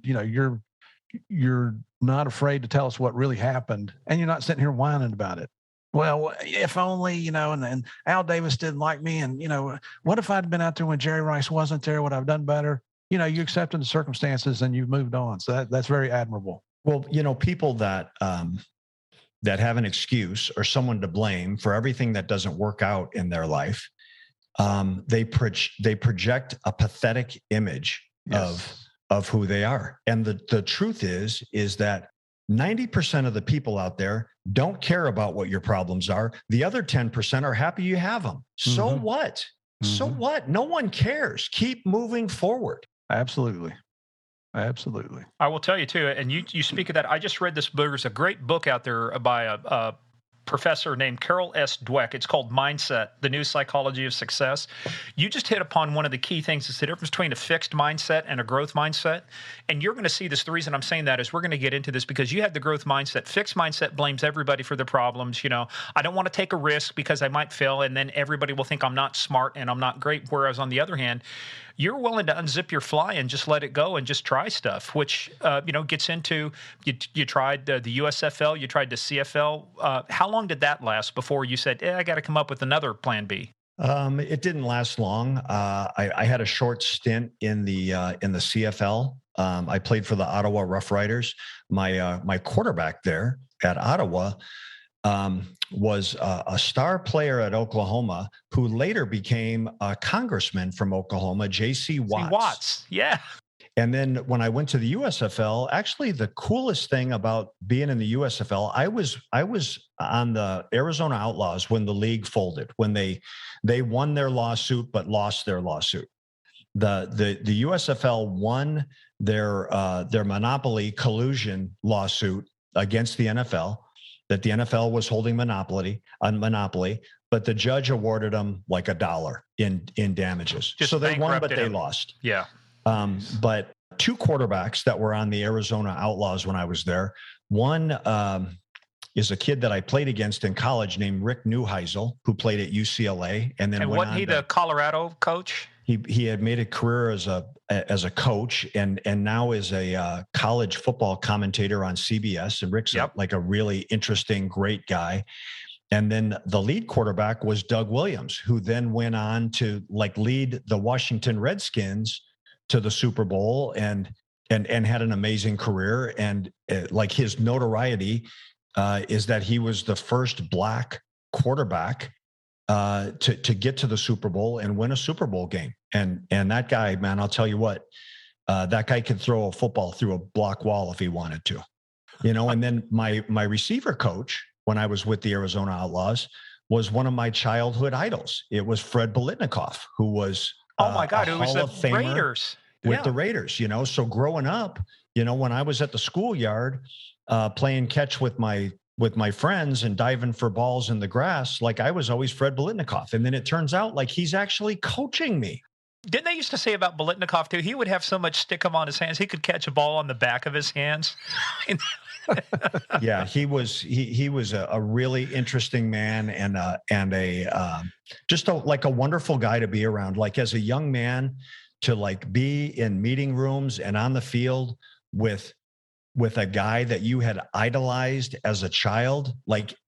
not afraid to tell us what really happened, and you're not sitting here whining about it. Well, if only, and Al Davis didn't like me, and what if I'd been out there when Jerry Rice wasn't there? Would I have done better? You accepted the circumstances and you've moved on. So that's very admirable. Well, people that have an excuse or someone to blame for everything that doesn't work out in their life, they project a pathetic image of who they are. And the truth is that 90% of the people out there don't care about what your problems are. The other 10% are happy you have them. So what? So what? No one cares. Keep moving forward. Absolutely. Absolutely. I will tell you too, and you speak of that. I just read this book. There's a great book out there by a professor named Carol S. Dweck. It's called Mindset, The New Psychology of Success. You just hit upon one of the key things. It's the difference between a fixed mindset and a growth mindset. And you're going to see this. The reason I'm saying that is we're going to get into this because you have the growth mindset. Fixed mindset blames everybody for their problems. I don't want to take a risk because I might fail, and then everybody will think I'm not smart and I'm not great. Whereas on the other hand, you're willing to unzip your fly and just let it go and just try stuff, which, gets into, you tried the USFL, you tried the CFL. How long did that last before you said, I got to come up with another plan B? It didn't last long. I had a short stint in the CFL. I played for the Ottawa Rough Riders. My quarterback there at Ottawa was a star player at Oklahoma who later became a congressman from Oklahoma, J.C. Watts. Yeah. And then when I went to the USFL, actually the coolest thing about being in the USFL, I was on the Arizona Outlaws when the league folded, when they won their lawsuit but lost their lawsuit. The USFL won their monopoly collusion lawsuit against the NFL, that the NFL was holding monopoly, but the judge awarded them like $1 in damages. Just so they won, but they him. lost. Yeah. But two quarterbacks that were on the Arizona Outlaws when I was there. One is a kid that I played against in college named Rick Neuheisel, who played at UCLA, and then wasn't he the Colorado coach? He had made a career as a coach and now is a college football commentator on CBS. And Rick's like a really interesting, great guy. And then the lead quarterback was Doug Williams, who then went on to lead the Washington Redskins to the Super Bowl and had an amazing career. And his notoriety is that he was the first Black quarterback to get to the Super Bowl and win a Super Bowl game. And that guy, man, I'll tell you what, that guy could throw a football through a block wall if he wanted to, and then my receiver coach, when I was with the Arizona Outlaws, was one of my childhood idols. It was Fred Biletnikoff, who was who was the Raiders with the Raiders. So growing up, when I was at the schoolyard playing catch with my friends and diving for balls in the grass, I was always Fred Biletnikoff. And then it turns out he's actually coaching me. Didn't they used to say about Biletnikoff too? He would have so much stickum on his hands, he could catch a ball on the back of his hands. Yeah, he was a really interesting man and just a wonderful guy to be around. As a young man, to be in meeting rooms and on the field with a guy that you had idolized as a child,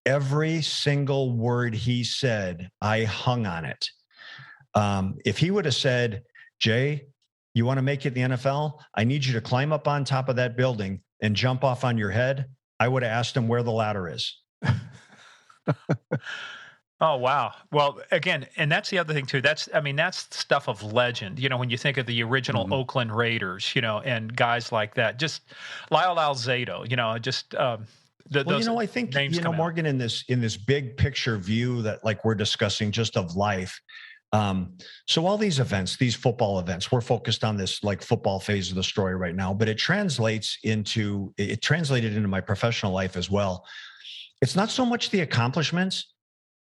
every single word he said, I hung on it. If he would have said, Jay, you want to make it in the NFL? I need you to climb up on top of that building and jump off on your head. I would have asked him where the ladder is. Oh, wow. Well, again, and that's the other thing too. That's stuff of legend. When you think of the original Oakland Raiders, and guys like that, just Lyle Alzado, I think, Morgan, in this big picture view that we're discussing just of life. So all these events, these football events, we're focused on this football phase of the story right now, but it translated into my professional life as well. It's not so much the accomplishments.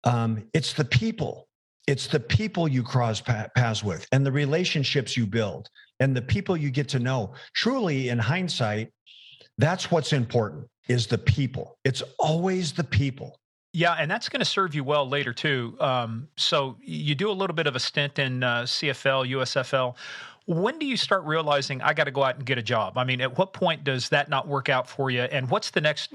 It's the people. It's the people you cross paths with and the relationships you build and the people you get to know. Truly, in hindsight, that's what's important, is the people. It's always the people. Yeah, and that's going to serve you well later too. So you do a little bit of a stint in CFL, USFL. When do you start realizing I got to go out and get a job? At what point does that not work out for you? And what's the next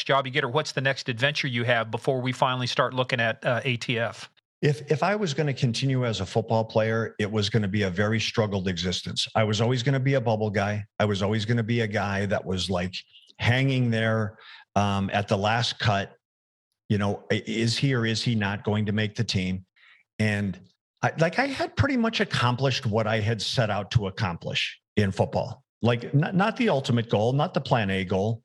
job you get, or what's the next adventure you have before we finally start looking at ATF? If I was going to continue as a football player, it was going to be a very struggled existence. I was always going to be a bubble guy. I was always going to be a guy that was hanging there at the last cut. Is he or is he not going to make the team? And I had pretty much accomplished what I had set out to accomplish in football. Not the ultimate goal, not the plan A goal.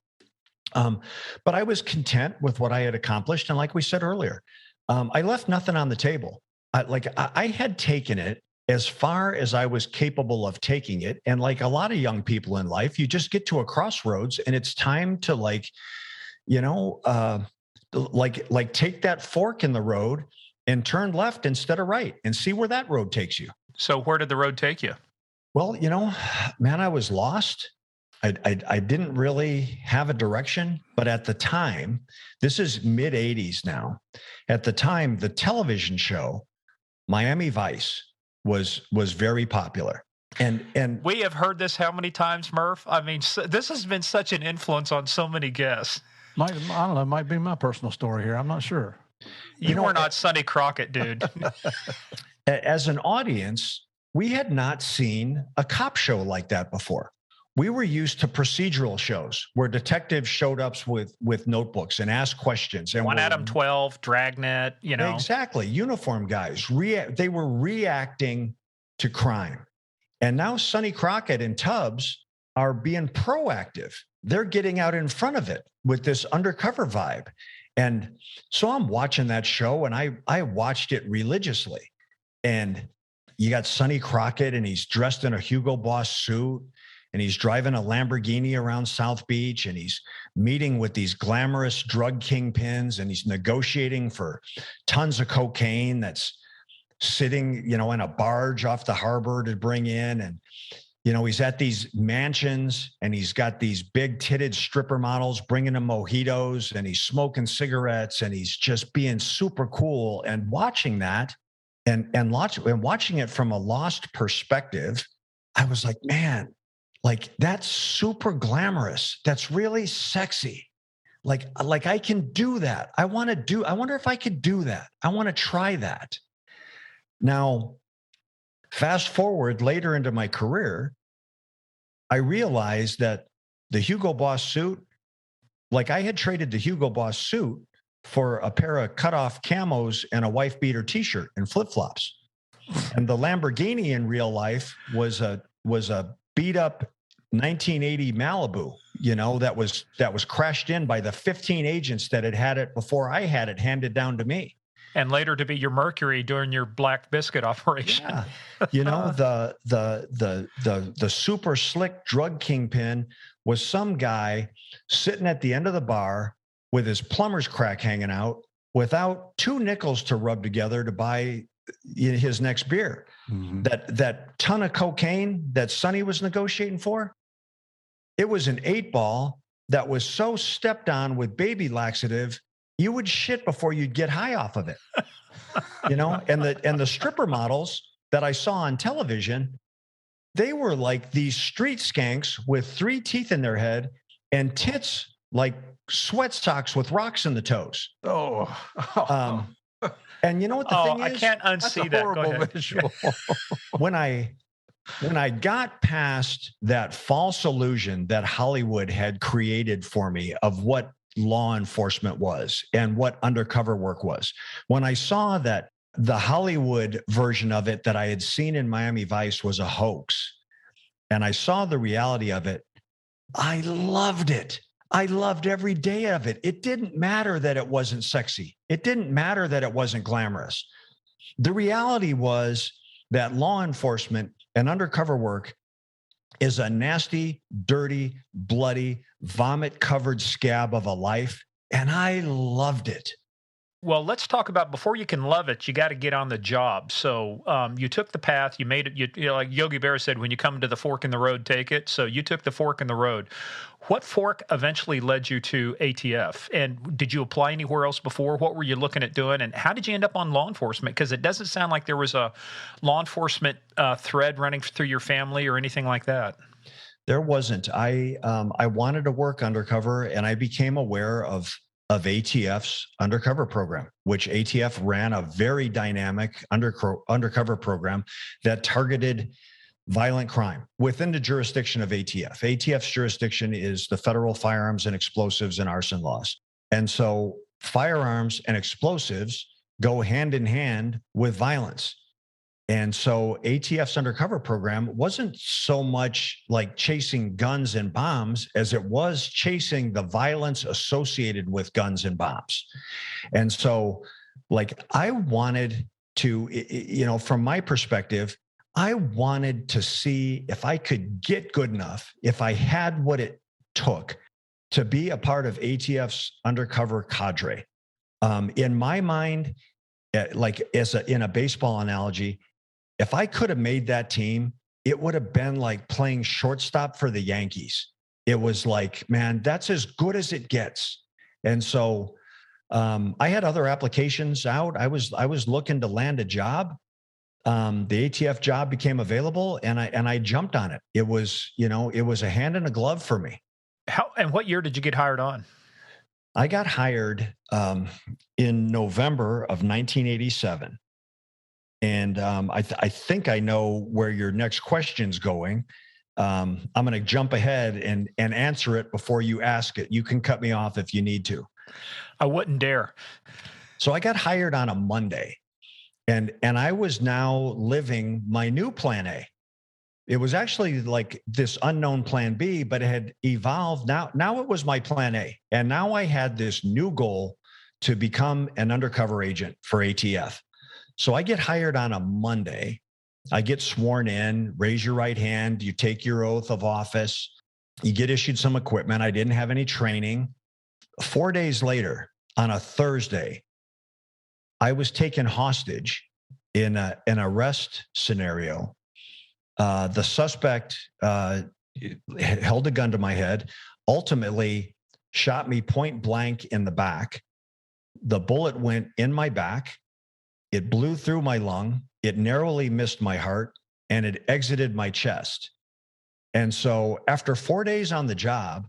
But I was content with what I had accomplished. And like we said earlier, I left nothing on the table. I had taken it as far as I was capable of taking it. And like a lot of young people in life, you just get to a crossroads and it's time to you know, take that fork in the road and turn left instead of right and see where that road takes you. So where did the road take you? Well, man, I was lost. I didn't really have a direction, but at the time, this is mid 80s now. At the time, the television show Miami Vice was very popular. And we have heard this how many times, Murph? I mean, this has been such an influence on so many guests. I don't know, might be my personal story here. I'm not sure. You were not Sonny Crockett, dude. As an audience, we had not seen a cop show like that before. We were used to procedural shows where detectives showed up with notebooks and asked questions. And One Adam 12, Dragnet, Exactly. Uniform guys. They were reacting to crime. And now Sonny Crockett and Tubbs are being proactive. They're getting out in front of it with this undercover vibe. And so I'm watching that show and I watched it religiously. And you got Sonny Crockett and he's dressed in a Hugo Boss suit. And he's driving a Lamborghini around South Beach and he's meeting with these glamorous drug kingpins and he's negotiating for tons of cocaine that's sitting, in a barge off the harbor to bring in. And, he's at these mansions and he's got these big titted stripper models bringing him mojitos and he's smoking cigarettes and he's just being super cool. And watching that and watching it from a lost perspective, I was like, man, that's super glamorous. That's really sexy. Like I can do that. I wonder if I could do that. I want to try that. Now, fast forward later into my career, I realized that the Hugo Boss suit, I had traded the Hugo Boss suit for a pair of cutoff camos and a wife beater t-shirt and flip-flops. And the Lamborghini in real life was a beat up 1980 Malibu, that was crashed in by the 15 agents that had it before I had it handed down to me. And later to be your Mercury during your Black Biscuit operation. Yeah. The super slick drug kingpin was some guy sitting at the end of the bar with his plumber's crack hanging out without 2 nickels to rub together to buy his next beer. Mm-hmm. That ton of cocaine that Sonny was negotiating for, it was an 8-ball that was so stepped on with baby laxative, you would shit before you'd get high off of it. And the stripper models that I saw on television, they were like these street skanks with 3 teeth in their head and tits like sweat socks with rocks in the toes. And you know what the thing is? I can't unsee that. Horrible visual. When I got past that false illusion that Hollywood had created for me of what law enforcement was and what undercover work was, when I saw that the Hollywood version of it that I had seen in Miami Vice was a hoax, and I saw the reality of it, I loved it. I loved every day of it. It didn't matter that it wasn't sexy. It didn't matter that it wasn't glamorous. The reality was that law enforcement and undercover work is a nasty, dirty, bloody, vomit-covered scab of a life, and I loved it. Well, let's talk about, before you can love it, you got to get on the job. So you took the path, you made it, like Yogi Berra said, when you come to the fork in the road, take it. So you took the fork in the road. What fork eventually led you to ATF? And did you apply anywhere else before? What were you looking at doing? And how did you end up on law enforcement? Because it doesn't sound like there was a law enforcement thread running through your family or anything like that. There wasn't. I wanted to work undercover, and I became aware of ATF's undercover program, which ATF ran a very dynamic undercover program that targeted violent crime within the jurisdiction of ATF. ATF's jurisdiction is the federal firearms and explosives and arson laws. And so firearms and explosives go hand in hand with violence. And so ATF's undercover program wasn't so much like chasing guns and bombs as it was chasing the violence associated with guns and bombs. And so I wanted from my perspective, I wanted to see if I could get good enough, if I had what it took to be a part of ATF's undercover cadre. In my mind, like in a baseball analogy, if I could have made that team, it would have been like playing shortstop for the Yankees. It was like, man, that's as good as it gets. And so I had other applications out. I was looking to land a job. The ATF job became available, and I jumped on it. It was a hand in a glove for me. How and what year did you get hired on? I got hired in November of 1987. And I think I know where your next question's going. I'm going to jump ahead and answer it before you ask it. You can cut me off if you need to. I wouldn't dare. So I got hired on a Monday, and I was now living my new plan A. It was actually like this unknown plan B, but it had evolved. Now it was my plan A. And now I had this new goal to become an undercover agent for ATF. So I get hired on a Monday. I get sworn in, raise your right hand. You take your oath of office. You get issued some equipment. I didn't have any training. 4 days later, on a Thursday, I was taken hostage in an arrest scenario. The suspect held a gun to my head, ultimately shot me point blank in the back. The bullet went in my back. It blew through my lung. It narrowly missed my heart, and it exited my chest. And so after 4 days on the job,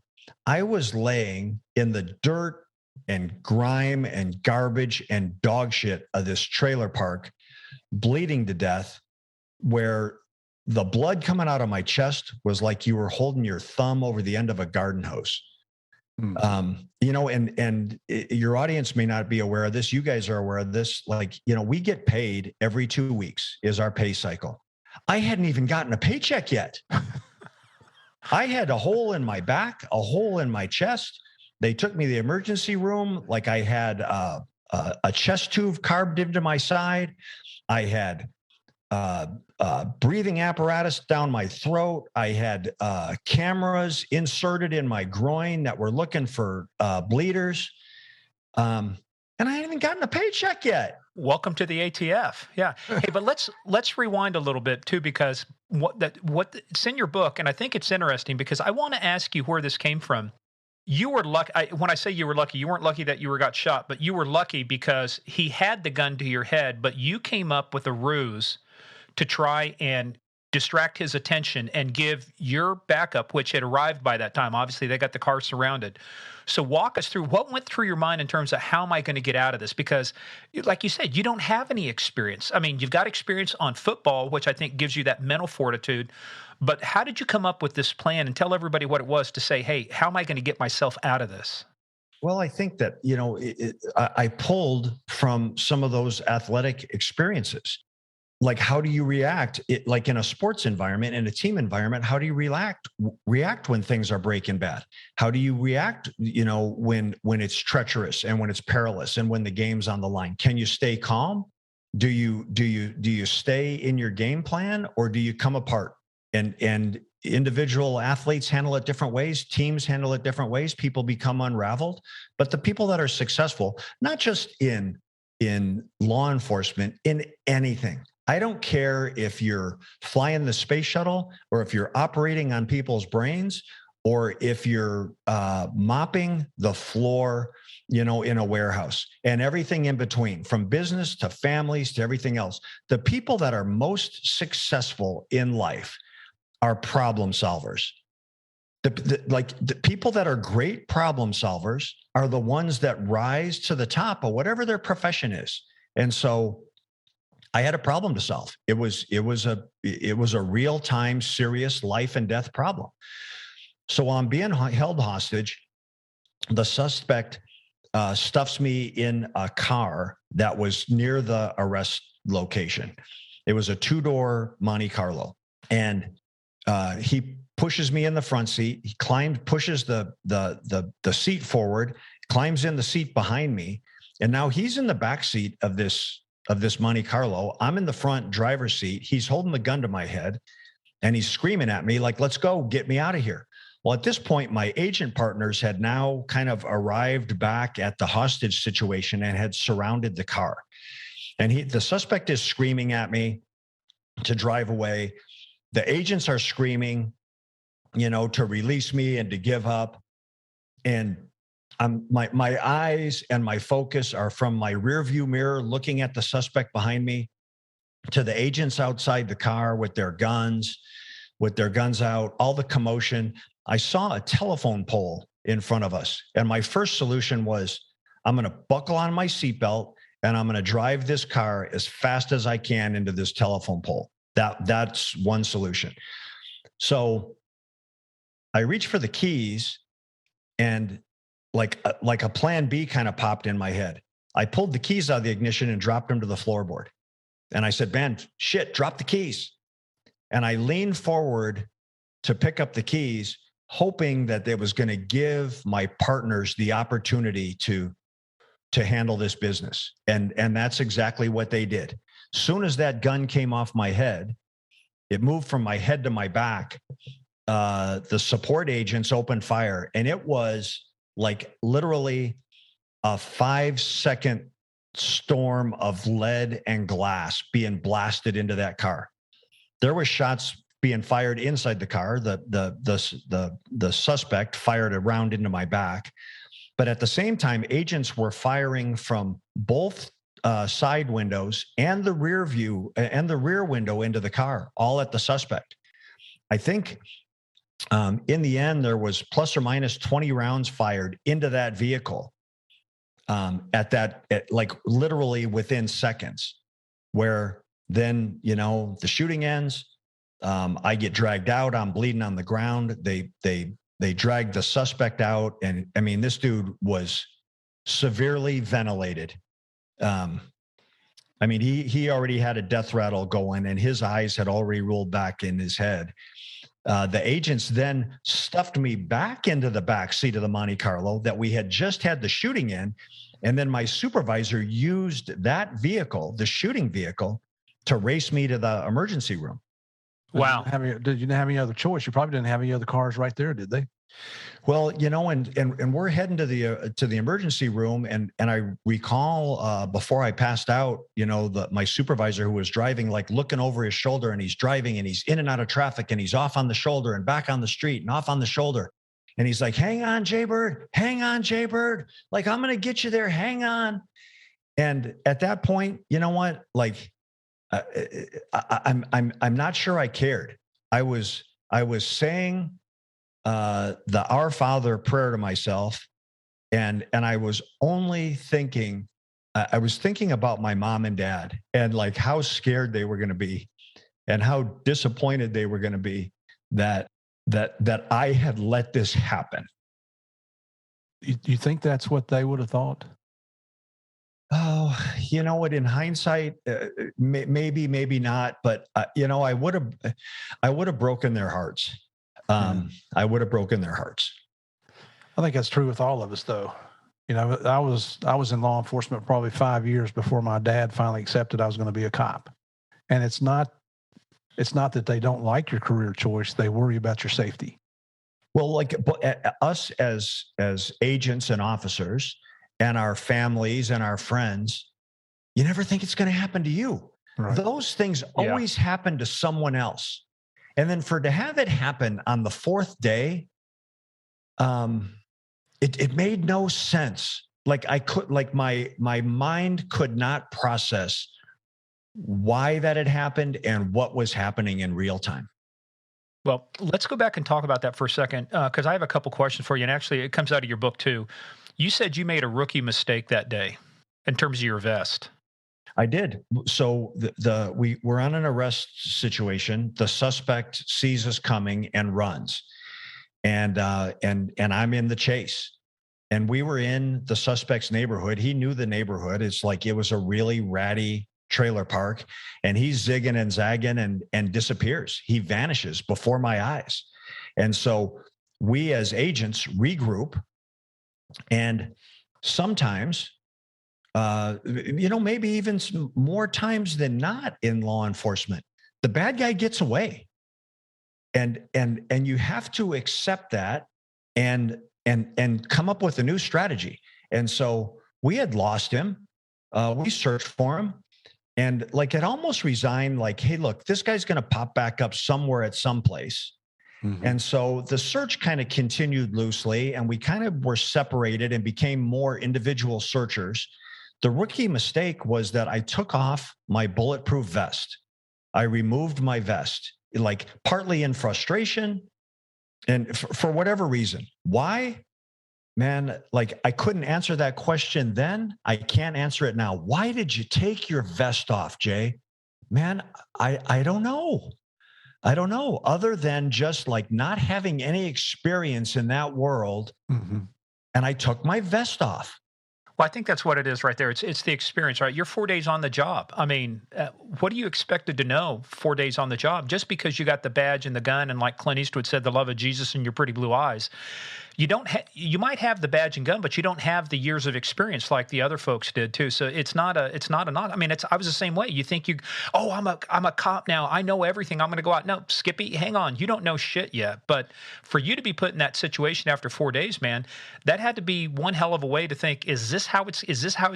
I was laying in the dirt and grime and garbage and dog shit of this trailer park, bleeding to death, where the blood coming out of my chest was like you were holding your thumb over the end of a garden hose. And your audience may not be aware of this. You guys are aware of this. Like, we get paid every 2 weeks is our pay cycle. I hadn't even gotten a paycheck yet. I had a hole in my back, a hole in my chest. They took me to the emergency room. Like I had a chest tube carved into my side. I had breathing apparatus down my throat. I had cameras inserted in my groin that were looking for bleeders. And I hadn't even gotten a paycheck yet. Welcome to the ATF. Yeah. Hey, but let's rewind a little bit too, because it's in your book, and I think it's interesting because I want to ask you where this came from. You were lucky. When I say you were lucky, you weren't lucky that you got shot, but you were lucky because he had the gun to your head, but you came up with a ruse to try and distract his attention and give your backup, which had arrived by that time. Obviously, they got the car surrounded. So walk us through what went through your mind in terms of how am I going to get out of this? Because like you said, you don't have any experience. I mean, you've got experience on football, which I think gives you that mental fortitude. But how did you come up with this plan and tell everybody what it was to say, hey, how am I going to get myself out of this? Well, I think that, I pulled from some of those athletic experiences. Like, how do you react? Like in a sports environment, in a team environment, how do you react when things are breaking bad? How do you react, when it's treacherous and when it's perilous and when the game's on the line? Can you stay calm? Do you stay in your game plan, or do you come apart? And individual athletes handle it different ways. Teams handle it different ways. People become unraveled. But the people that are successful, not just in law enforcement, in anything. I don't care if you're flying the space shuttle, or if you're operating on people's brains, or if you're mopping the floor, in a warehouse, and everything in between, from business to families to everything else. The people that are most successful in life are problem solvers. The people that are great problem solvers are the ones that rise to the top of whatever their profession is. And so I had a problem to solve. It was a real time, serious life and death problem. So while I'm being held hostage, the suspect stuffs me in a car that was near the arrest location. It was a 2-door Monte Carlo, and he pushes me in the front seat. He pushes the seat forward, climbs in the seat behind me, and now he's in the back seat of this of this Monte Carlo. I'm in the front driver's seat. He's holding the gun to my head and he's screaming at me like, let's go, get me out of here. Well, at this point, my agent partners had now kind of arrived back at the hostage situation and had surrounded the car. And the suspect is screaming at me to drive away. The agents are screaming, to release me and to give up. And my eyes and my focus are from my rear view mirror looking at the suspect behind me to the agents outside the car with their guns out, all the commotion. I saw a telephone pole in front of us. And my first solution was, I'm going to buckle on my seatbelt and I'm going to drive this car as fast as I can into this telephone pole. That's one solution. So I reached for the keys and like a plan B kind of popped in my head. I pulled the keys out of the ignition and dropped them to the floorboard. And I said, man, shit, drop the keys. And I leaned forward to pick up the keys, hoping that it was going to give my partners the opportunity to handle this business. And that's exactly what they did. Soon as that gun came off my head, it moved from my head to my back. The support agents opened fire, and it was like literally a 5-second storm of lead and glass being blasted into that car. There were shots being fired inside the car. The suspect fired a round into my back. But at the same time, agents were firing from both side windows and the rear view and the rear window into the car, all at the suspect. I think in the end, there was plus or minus 20 rounds fired into that vehicle at literally within seconds, where then, the shooting ends. I get dragged out. I'm bleeding on the ground. They dragged the suspect out. And I mean, this dude was severely ventilated. He already had a death rattle going and his eyes had already rolled back in his head. The agents then stuffed me back into the back seat of the Monte Carlo that we had just had the shooting in. And then my supervisor used that vehicle, the shooting vehicle, to race me to the emergency room. Wow. Did you have any other choice? You probably didn't have any other cars right there, did they? Well, and we're heading to the emergency room, and I recall before I passed out, my supervisor who was driving, like looking over his shoulder, and he's driving and he's in and out of traffic and he's off on the shoulder and back on the street and off on the shoulder. And he's like, hang on, Jay Bird, like, I'm going to get you there. Hang on. And at that point, you know what? Like, I'm not sure I cared. I was saying the Our Father prayer to myself, and I was only thinking, I was thinking about my mom and dad and like how scared they were going to be and how disappointed they were going to be that I had let this happen. You think that's what they would have thought? Oh, you know what? In hindsight, maybe not. But I would have broken their hearts. I would have broken their hearts. I think that's true with all of us, though. I was in law enforcement probably 5 years before my dad finally accepted I was going to be a cop. And it's not that they don't like your career choice; they worry about your safety. Well, like us as agents and officers, and our families and our friends, you never think it's going to happen to you. Right. Those things always happen to someone else. And then to have it happen on the fourth day, it made no sense. Like my mind could not process why that had happened and what was happening in real time. Well, let's go back and talk about that for a second, because I have a couple questions for you. And actually, it comes out of your book, too. You said you made a rookie mistake that day in terms of your vest. I did. So we're on an arrest situation. The suspect sees us coming and runs, and I'm in the chase. And we were in the suspect's neighborhood. He knew the neighborhood. It's like it was a really ratty trailer park, and he's zigging and zagging and disappears. He vanishes before my eyes. And so we as agents regroup. And sometimes maybe even more times than not in law enforcement, the bad guy gets away, and you have to accept that and come up with a new strategy. And so we had lost him. We searched for him, and like it almost resigned. Like, hey, look, this guy's going to pop back up somewhere at some place. And so the search kind of continued loosely, and we kind of were separated and became more individual searchers. The rookie mistake was that I took off my bulletproof vest. I removed my vest, like partly in frustration and for whatever reason. Why? Man, like I couldn't answer that question then. I can't answer it now. Why did you take your vest off, Jay? Man, I don't know. I don't know, other than just like not having any experience in that world. And I took my vest off. Well, I think that's what it is right there. It's the experience, right? You're 4 days on the job. I mean, what are you expected to know 4 days on the job? Just because you got the badge and the gun, and like Clint Eastwood said, the love of Jesus in your pretty blue eyes, you don't. You might have the badge and gun, but you don't have the years of experience like the other folks did too. So it's not a. I mean, I was the same way. You think I'm a cop now. I know everything. I'm going to go out. No, Skippy, hang on. You don't know shit yet. But for you to be put in that situation after 4 days, man, that had to be one hell of a way to think. Is this how it's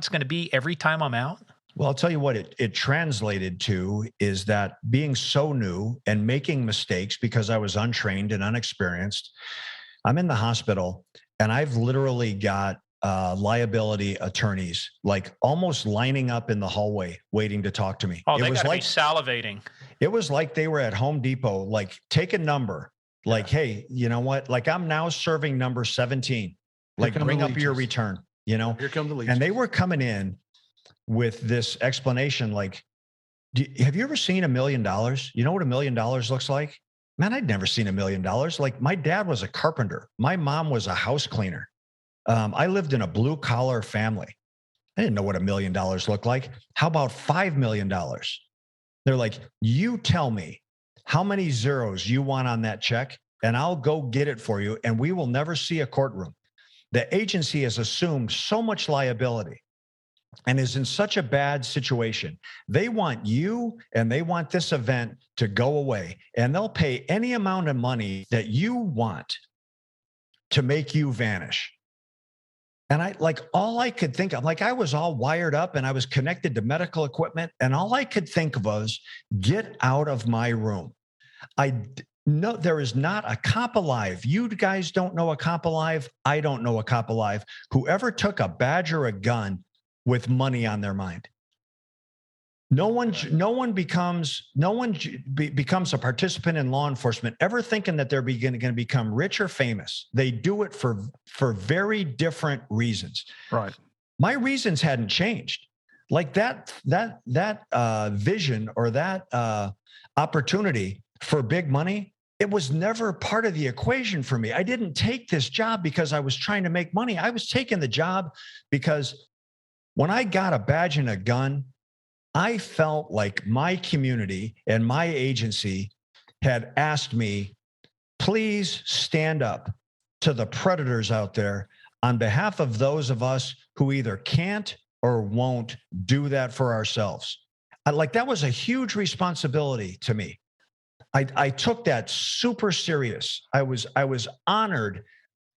going to be every time I'm out? Well, I'll tell you what it translated to is that being so new and making mistakes because I was untrained and unexperienced. I'm in the hospital, and I've literally got liability attorneys like almost lining up in the hallway waiting to talk to me. Oh, they got to be salivating. It was like they were at Home Depot, like take a number, like, hey, you know what? Like I'm now serving number 17. Like bring up your return, Here come the leeches. And they were coming in with this explanation like, have you ever seen $1 million? You know what $1 million looks like? Man, I'd never seen $1 million. Like my dad was a carpenter. My mom was a house cleaner. I lived in a blue collar family. I didn't know what $1 million looked like. How about $5 million? They're like, you tell me how many zeros you want on that check, and I'll go get it for you. And we will never see a courtroom. The agency has assumed so much liability and is in such a bad situation. They want you and they want this event to go away, and they'll pay any amount of money that you want to make you vanish. And all I could think of, like I was all wired up and I was connected to medical equipment, and all I could think of was get out of my room. No, there is not a cop alive. You guys don't know a cop alive. I don't know a cop alive whoever took a badge or a gun with money on their mind. No one becomes a participant in law enforcement ever thinking that they're going to become rich or famous. They do it for very different reasons. Right. My reasons hadn't changed. Like that vision or that opportunity for big money, it was never part of the equation for me. I didn't take this job because I was trying to make money. I was taking the job because when I got a badge and a gun, I felt like my community and my agency had asked me, please stand up to the predators out there on behalf of those of us who either can't or won't do that for ourselves. That was a huge responsibility to me. I took that super serious. I was honored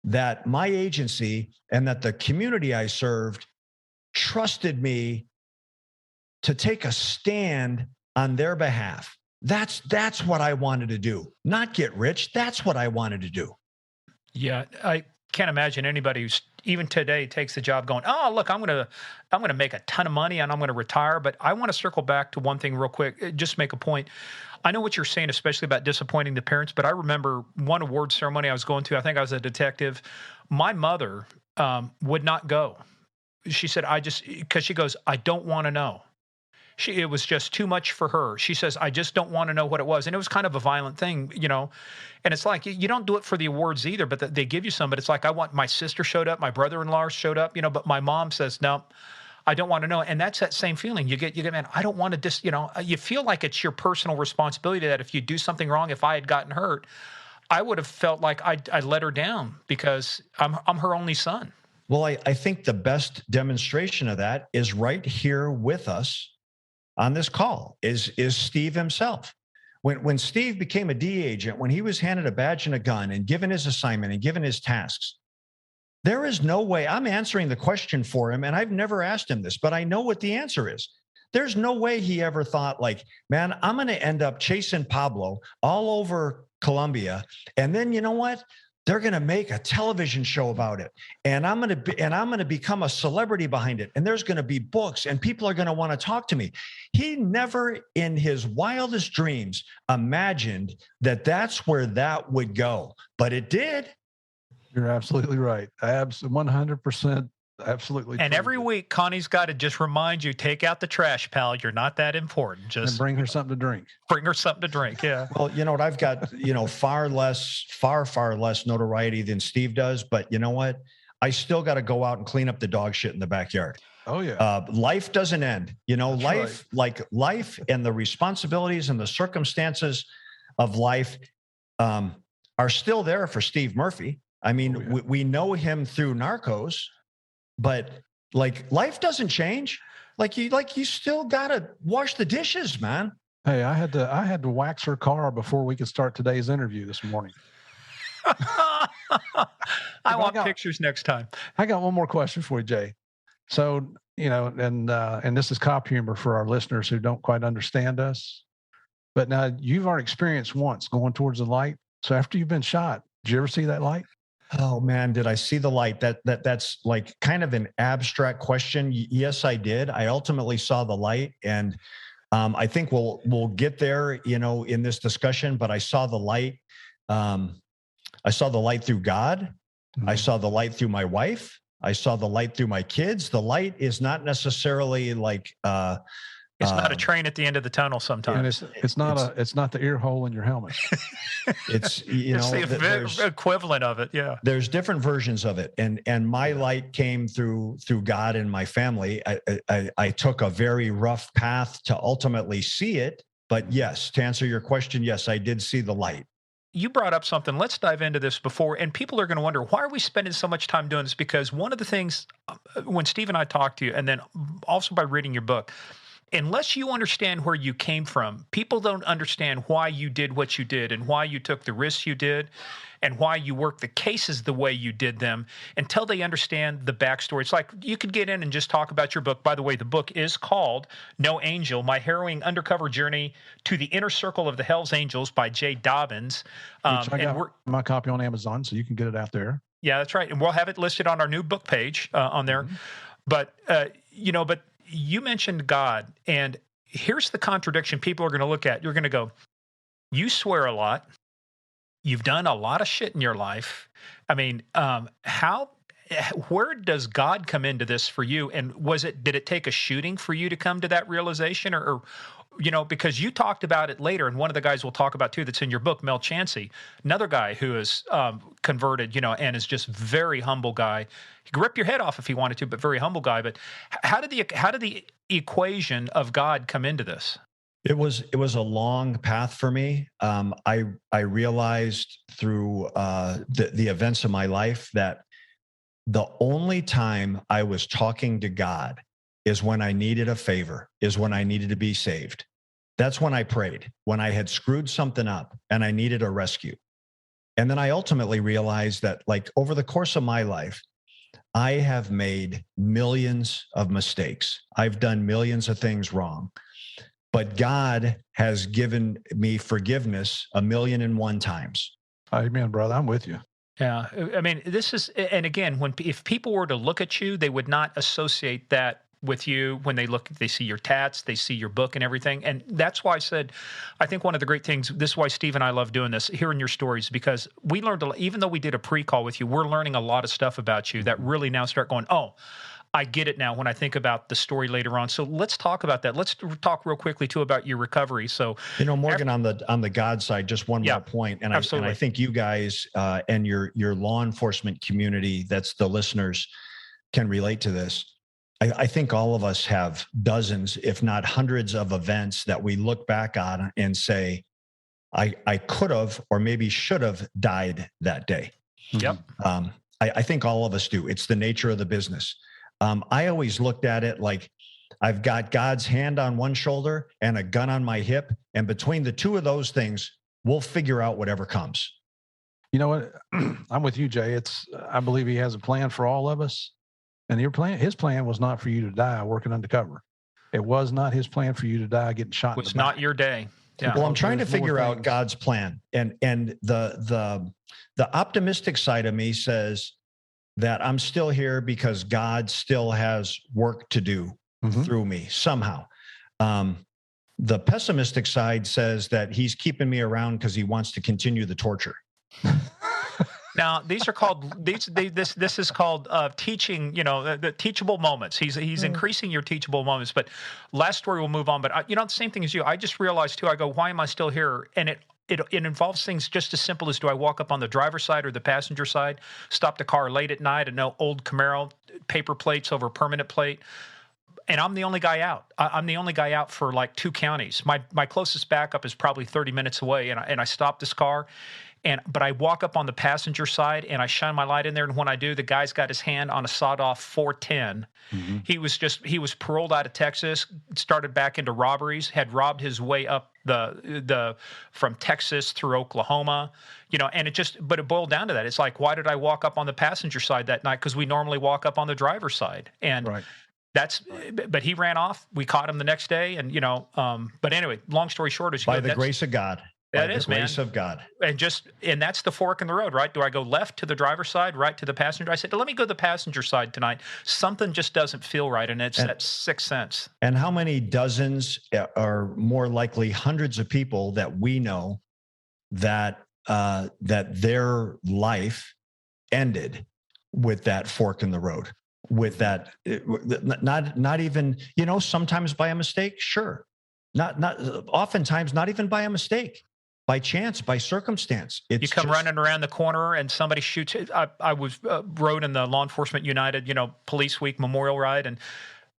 that my agency and that the community I served trusted me to take a stand on their behalf. That's what I wanted to do, not get rich. That's what I wanted to do. Yeah, I can't imagine anybody who's even today takes the job going, oh, look, I'm gonna make a ton of money and I'm gonna retire. But I want to circle back to one thing real quick, just make a point. I know what you're saying, especially about disappointing the parents, but I remember one award ceremony I was going to. I think I was a detective. My mother would not go. She said, because she goes, I don't want to know. It was just too much for her. She says, I just don't want to know what it was. And it was kind of a violent thing, and it's like, you don't do it for the awards either, but they give you some, but it's like, my sister showed up, my brother-in-law showed up, but my mom says, no, I don't want to know. And that's that same feeling you get, man, I don't want to you feel like it's your personal responsibility that if you do something wrong, if I had gotten hurt, I would have felt like I let her down because I'm her only son. Well, I think the best demonstration of that is right here with us on this call is Steve himself. When Steve became a D agent, when he was handed a badge and a gun and given his assignment and given his tasks, there is no way. I'm answering the question for him, and I've never asked him this, but I know what the answer is. There's no way he ever thought like, man, I'm going to end up chasing Pablo all over Colombia. And then, you know what? They're going to make a television show about it. And I'm going to become a celebrity behind it. And there's going to be books and people are going to want to talk to me. He never in his wildest dreams imagined that that's where that would go, but it did. You're absolutely right. 100%. Absolutely. And every week, Connie's got to just remind you, take out the trash, pal. You're not that important. Just and bring her something to drink. Bring her something to drink. Yeah. Well, you know what? I've got, far less notoriety than Steve does. But you know what? I still got to go out and clean up the dog shit in the backyard. Oh, yeah. Life doesn't end. That's life, right. like life and the responsibilities and the circumstances of life are still there for Steve Murphy. I mean, we know him through Narcos. But like life doesn't change. Like you still gotta wash the dishes, man. Hey, I had to wax her car before we could start today's interview this morning. I want pictures next time. I got one more question for you, Jay. So, and this is cop humor for our listeners who don't quite understand us. But now you've already experienced once going towards the light. So after you've been shot, did you ever see that light? Oh man, did I see the light? That's like kind of an abstract question. Yes, I did. I ultimately saw the light, and I think we'll get there, in this discussion. But I saw the light. I saw the light through God. Mm-hmm. I saw the light through my wife. I saw the light through my kids. The light is not necessarily like. It's not a train at the end of the tunnel sometimes. And it's not the ear hole in your helmet. It's the equivalent of it. Yeah. There's different versions of it. And my light came through God and my family. I took a very rough path to ultimately see it. But yes, to answer your question, yes, I did see the light. You brought up something. Let's dive into this before. And people are going to wonder, why are we spending so much time doing this? Because one of the things when Steve and I talked to you, and then also by reading your book, unless you understand where you came from, people don't understand why you did what you did and why you took the risks you did and why you worked the cases the way you did them until they understand the backstory. It's like you could get in and just talk about your book. By the way, the book is called No Angel, My Harrowing Undercover Journey to the Inner Circle of the Hell's Angels by Jay Dobyns. I got my copy on Amazon, so you can get it out there. Yeah, that's right. And we'll have it listed on our new book page on there. Mm-hmm. But, but you mentioned God, and here's the contradiction people are going to look at. You're going to go, you swear a lot. You've done a lot of shit in your life. I mean, where does God come into this for you? And did it take a shooting for you to come to that realization or because you talked about it later, and one of the guys we'll talk about too that's in your book, Mel Chancey, another guy who is converted, and is just very humble guy. He could rip your head off if he wanted to, but very humble guy. But how did the equation of God come into this? It was a long path for me. I realized through the events of my life that the only time I was talking to God is when I needed a favor, is when I needed to be saved. That's when I prayed, when I had screwed something up and I needed a rescue. And then I ultimately realized that, like, over the course of my life, I have made millions of mistakes. I've done millions of things wrong. But God has given me forgiveness 1,000,001 times. Amen, brother. I'm with you. Yeah. I mean, and again, if people were to look at you, they would not associate that with you. When they see your tats, they see your book and everything. And that's why I said, I think one of the great things, this is why Steve and I love doing this, hearing your stories, because we learned, even though we did a pre-call with you, we're learning a lot of stuff about you that really now start going, oh, I get it now when I think about the story later on. So let's talk about that. Let's talk real quickly too about your recovery. So, Morgan, on the God side, just one more point, and I think you guys and your law enforcement community, that's the listeners, can relate to this. I think all of us have dozens, if not hundreds, of events that we look back on and say, I could have or maybe should have died that day. Yep. I think all of us do. It's the nature of the business. I always looked at it like I've got God's hand on one shoulder and a gun on my hip. And between the two of those things, we'll figure out whatever comes. You know what? I'm with you, Jay. I believe he has a plan for all of us. And his plan was not for you to die working undercover. It was not his plan for you to die getting shot. It was not your day. Yeah. Well, I'm trying to figure out God's plan. And the optimistic side of me says that I'm still here because God still has work to do through me somehow. The pessimistic side says that he's keeping me around because he wants to continue the torture. Now, these are called this is called teaching. The teachable moments. He's increasing your teachable moments. But last story, we'll move on. But the same thing as you. I just realized too. I go, why am I still here? And it involves things just as simple as, do I walk up on the driver's side or the passenger side? Stop the car late at night, and no old Camaro paper plates over permanent plate. And I'm the only guy out. I'm the only guy out for like 2 counties. My closest backup is probably 30 minutes away, and I stop this car. But I walk up on the passenger side and I shine my light in there. And when I do, the guy's got his hand on a sawed-off 410. He was paroled out of Texas, started back into robberies, had robbed his way up the from Texas through Oklahoma, and but it boiled down to that. It's like, why did I walk up on the passenger side that night? Because we normally walk up on the driver's side. And right. But he ran off. We caught him the next day. And, but anyway, long story short is, by the grace of God. That is, man. Grace of God. And that's the fork in the road, right? Do I go left to the driver's side, right to the passenger? I said, let me go to the passenger side tonight. Something just doesn't feel right, and it's that sixth sense. And how many dozens, or more likely hundreds of people that we know that their life ended with that fork in the road, with that, not even, sometimes by a mistake, sure. Not oftentimes, not even by a mistake. By chance, by circumstance. You come running around the corner and somebody shoots. I was rode in the Law Enforcement United, Police Week Memorial Ride, and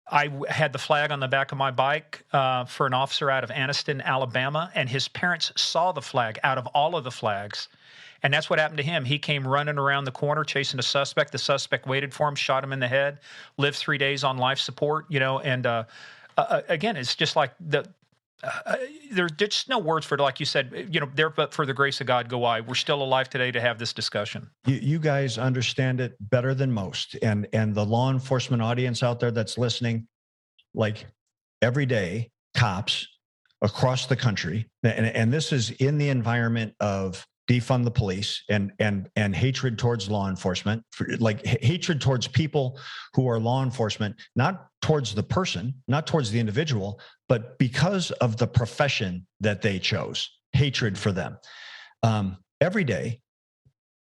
I had the flag on the back of my bike for an officer out of Anniston, Alabama, and his parents saw the flag out of all of the flags. And that's what happened to him. He came running around the corner chasing a suspect. The suspect waited for him, shot him in the head, lived 3 days on life support, and again, it's just like there's just no words for it. Like you said, there, but for the grace of God go I. We're still alive today to have this discussion. You guys understand it better than most. And the law enforcement audience out there that's listening, like every day, cops across the country, and this is in the environment of defund the police and hatred towards law enforcement, like hatred towards people who are law enforcement, not towards the person, not towards the individual, but because of the profession that they chose, hatred for them. Every day,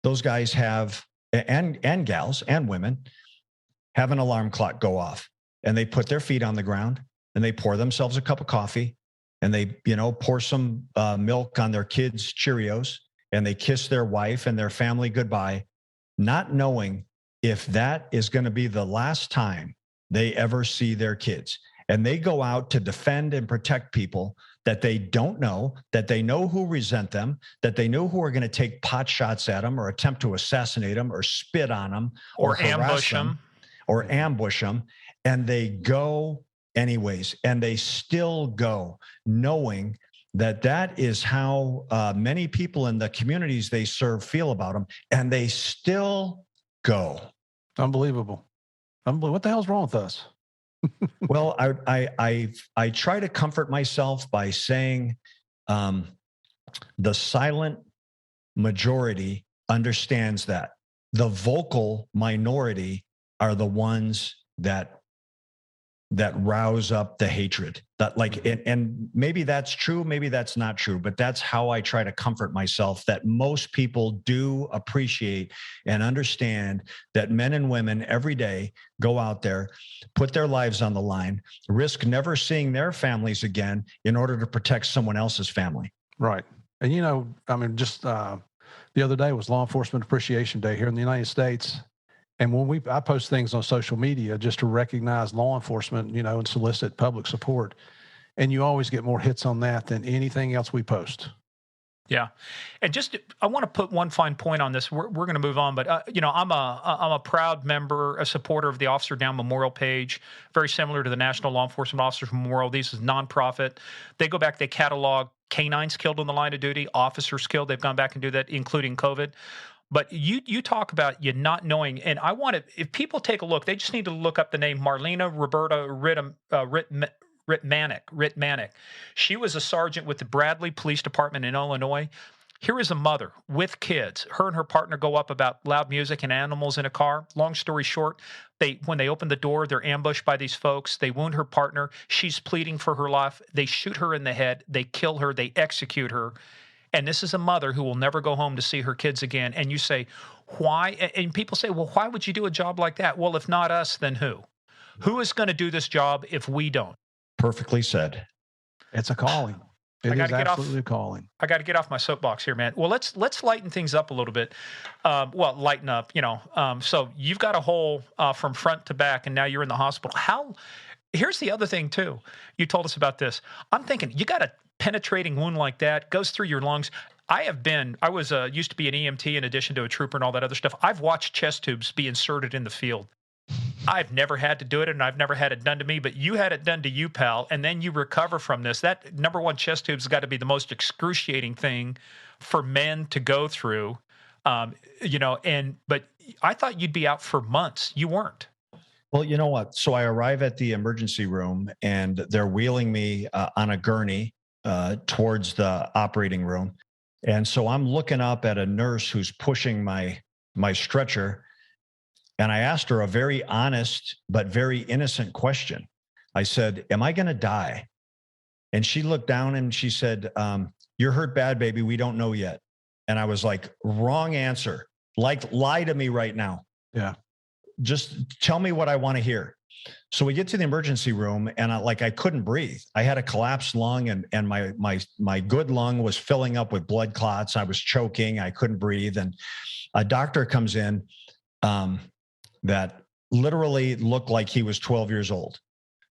those guys have, and gals and women, have an alarm clock go off, and they put their feet on the ground and they pour themselves a cup of coffee, and they, pour some milk on their kids' Cheerios, and they kiss their wife and their family goodbye, not knowing if that is going to be the last time they ever see their kids. And they go out to defend and protect people that they don't know, that they know who resent them, that they know who are going to take pot shots at them or attempt to assassinate them or spit on them or ambush them. Or ambush them. And they go anyways, and they still go knowing that is how many people in the communities they serve feel about them, and they still go. Unbelievable. What the hell's wrong with us? Well, I try to comfort myself by saying the silent majority understands that. The vocal minority are the ones that rouse up the hatred. That and maybe that's true, maybe that's not true, but that's how I try to comfort myself, that most people do appreciate and understand that men and women every day go out there, put their lives on the line, risk never seeing their families again in order to protect someone else's family. Right. And just the other day was Law Enforcement Appreciation Day here in the United States. And when I post things on social media just to recognize law enforcement, and solicit public support, and you always get more hits on that than anything else we post. Yeah, and just I want to put one fine point on this. We're going to move on, but I'm a proud member, a supporter of the Officer Down Memorial page, very similar to the National Law Enforcement Officers Memorial. This is nonprofit. They go back, they catalog canines killed on the line of duty, officers killed. They've gone back and do that, including COVID. But you talk about you not knowing, and I want to. If people take a look, they just need to look up the name Marlena Roberta Ritmanic. She was a sergeant with the Bradley Police Department in Illinois. Here is a mother with kids. Her and her partner go up about loud music and animals in a car. Long story short, when they open the door, they're ambushed by these folks. They wound her partner. She's pleading for her life. They shoot her in the head. They kill her. They execute her. And this is a mother who will never go home to see her kids again. And you say, why? And people say, well, why would you do a job like that? Well, if not us, then who? Who is going to do this job if we don't? Perfectly said. It's a calling. It is absolutely a calling. I got to get off my soapbox here, man. Well, let's lighten things up a little bit. Lighten up, So you've got a hole from front to back, and now you're in the hospital. Here's the other thing, too. You told us about this. I'm thinking, you got a penetrating wound like that, goes through your lungs. I was used to be an EMT in addition to a trooper and all that other stuff. I've watched chest tubes be inserted in the field. I've never had to do it, and I've never had it done to me, but you had it done to you, pal, and then you recover from this. That number one, chest tube's got to be the most excruciating thing for men to go through, but I thought you'd be out for months. You weren't. Well, you know what? So I arrive at the emergency room, and they're wheeling me on a gurney towards the operating room. And so I'm looking up at a nurse who's pushing my stretcher. And I asked her a very honest but very innocent question. I said, am I going to die? And she looked down and she said, you're hurt bad, baby. We don't know yet. And I was like, wrong answer. Like, lie to me right now. Yeah. Just tell me what I want to hear. So we get to the emergency room, and I couldn't breathe. I had a collapsed lung, and my good lung was filling up with blood clots. I was choking. I couldn't breathe. And a doctor comes in that literally looked like he was 12 years old.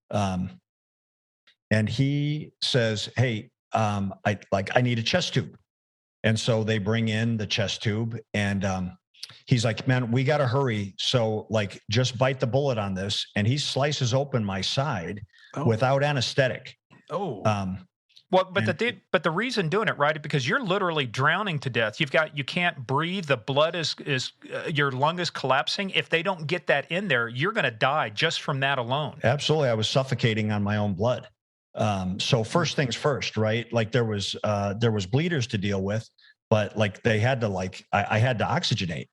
And he says, hey, I need a chest tube. And so they bring in the chest tube, and he's like, man, we got to hurry. So just bite the bullet on this. And he slices open my side without anesthetic. But the reason doing it, right, because you're literally drowning to death. You can't breathe. The blood is your lung is collapsing. If they don't get that in there, you're going to die just from that alone. Absolutely. I was suffocating on my own blood. So first things first, right? There was bleeders to deal with, but they had to I had to oxygenate.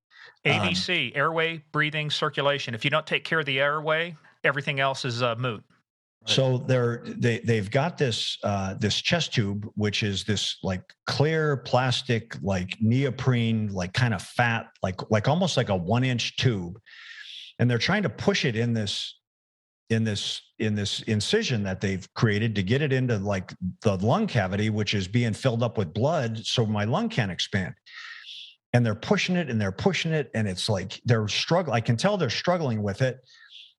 ABC, airway, breathing, circulation. If you don't take care of the airway, everything else is moot. So they've got this chest tube, which is this clear plastic, neoprene, kind of fat, almost like a 1-inch tube, and they're trying to push it in this incision that they've created to get it into the lung cavity, which is being filled up with blood, so my lung can't expand. And they're pushing it, and it's they're struggling. I can tell they're struggling with it.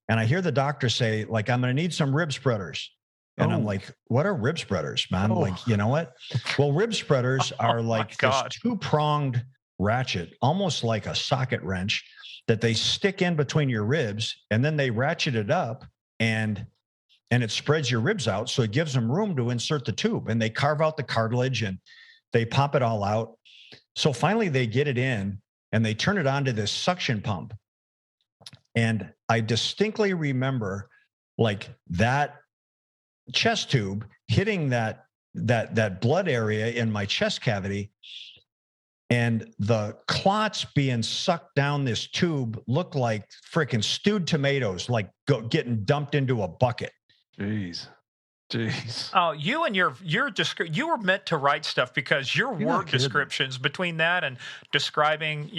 And I hear the doctor say, I'm going to need some rib spreaders. And I'm like, what are rib spreaders, man? You know what? Well, rib spreaders are this two-pronged ratchet, almost like a socket wrench, that they stick in between your ribs, and then they ratchet it up, and it spreads your ribs out. So it gives them room to insert the tube, and they carve out the cartilage and they pop it all out. So finally they get it in, and they turn it on to this suction pump. And I distinctly remember that chest tube hitting that blood area in my chest cavity, and the clots being sucked down this tube looked like freaking stewed tomatoes, getting dumped into a bucket. Jeez. Oh, you and your you were meant to write stuff, because your word descriptions between that and describing,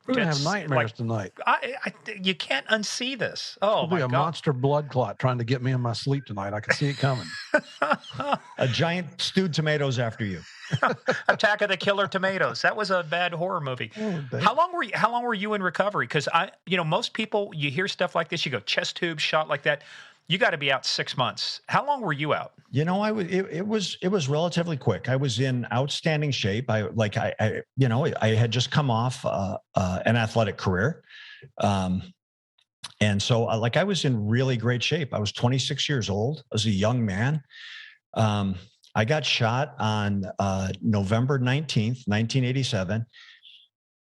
we're gonna have nightmares tonight. You can't unsee this. Oh, It'll be a monster blood clot trying to get me in my sleep tonight. I can see it coming. A giant stewed tomatoes after you. Attack of the Killer Tomatoes. That was a bad horror movie. How long were you in recovery? Because most people, you hear stuff like this, you go chest tube shot like that. You got to be out 6 months. How long were you out? It was relatively quick. I was in outstanding shape. I had just come off an athletic career. And so I was in really great shape. I was 26 years old. I was a young man. I got shot on November 19th, 1987.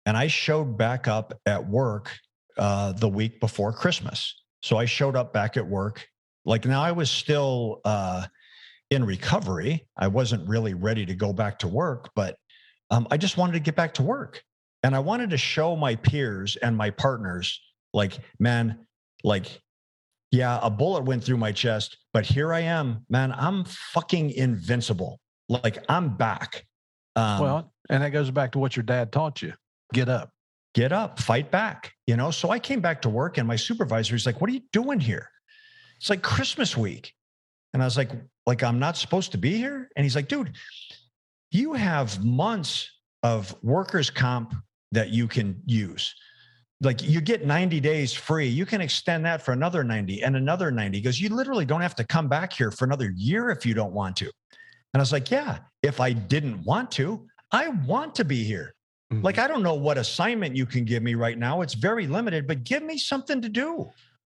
And I showed back up at work the week before Christmas. So I showed up back at work. Now I was still in recovery. I wasn't really ready to go back to work, but I just wanted to get back to work. And I wanted to show my peers and my partners, yeah, a bullet went through my chest, but here I am, man. I'm fucking invincible. I'm back. And that goes back to what your dad taught you. Get up, fight back. So I came back to work, and my supervisor is like, "What are you doing here? It's like Christmas week." And I was like, "I'm not supposed to be here?" And he's like, "Dude, you have months of workers' comp that you can use. You get 90 days free. You can extend that for another 90 and another 90. He goes, you literally don't have to come back here for another year if you don't want to." And I was like, yeah, if I didn't want to, I want to be here. Mm-hmm. I don't know what assignment you can give me right now. It's very limited, but give me something to do.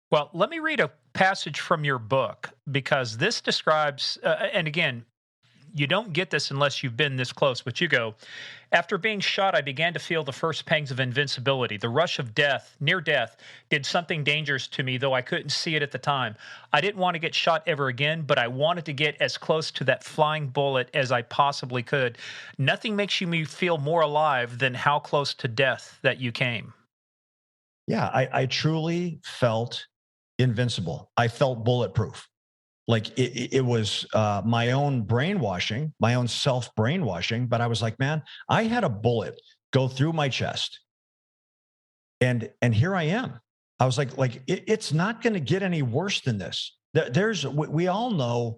Well, let me read a passage from your book, because this describes, and again, you don't get this unless you've been this close, but you go, "After being shot, I began to feel the first pangs of invincibility. The rush of death, near death, did something dangerous to me, though I couldn't see it at the time. I didn't want to get shot ever again, but I wanted to get as close to that flying bullet as I possibly could. Nothing makes me feel more alive than how close to death that you came." Yeah, I truly felt invincible. I felt bulletproof. It was my own brainwashing, my own self-brainwashing. But I was like, man, I had a bullet go through my chest, and here I am. I was like it's not going to get any worse than this. We all know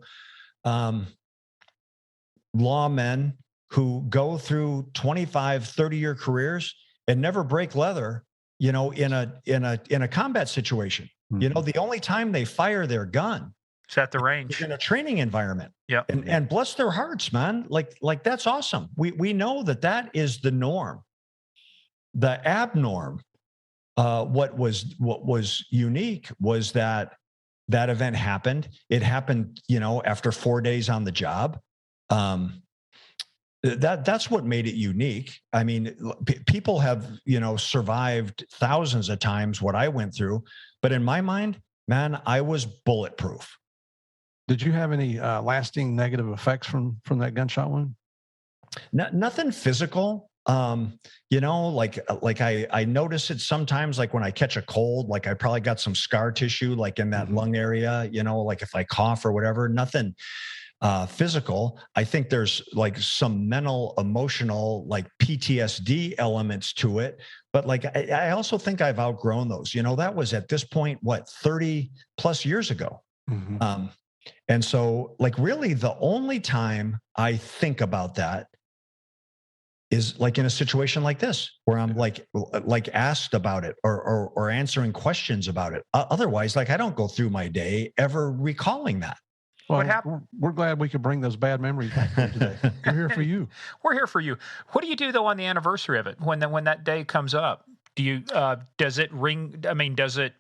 lawmen who go through 25, 30-year careers and never break leather, in a combat situation. Mm-hmm. The only time they fire their gun, it's at the range, in a training environment. Yeah. And bless their hearts, man. That's awesome. We know that is the norm. The abnorm, what was unique was that event happened. It happened, after 4 days on the job. That's what made it unique. I mean, people have, survived thousands of times what I went through, but in my mind, man, I was bulletproof. Did you have any lasting negative effects from that gunshot wound? Nothing physical. I notice it sometimes, when I catch a cold, I probably got some scar tissue, in that mm-hmm. lung area, if I cough or whatever. Nothing physical. I think there's some mental, emotional, PTSD elements to it. But I also think I've outgrown those. That was at this point, 30 plus years ago. Mm-hmm. And so really the only time I think about that is in a situation like this, where I'm asked about it or answering questions about it. Otherwise, I don't go through my day ever recalling that. Well, what happened? We're glad we could bring those bad memories back to you today. We're here for you. We're here for you. What do you do though on the anniversary of it when that day comes up? Do you does it ring? I mean, does it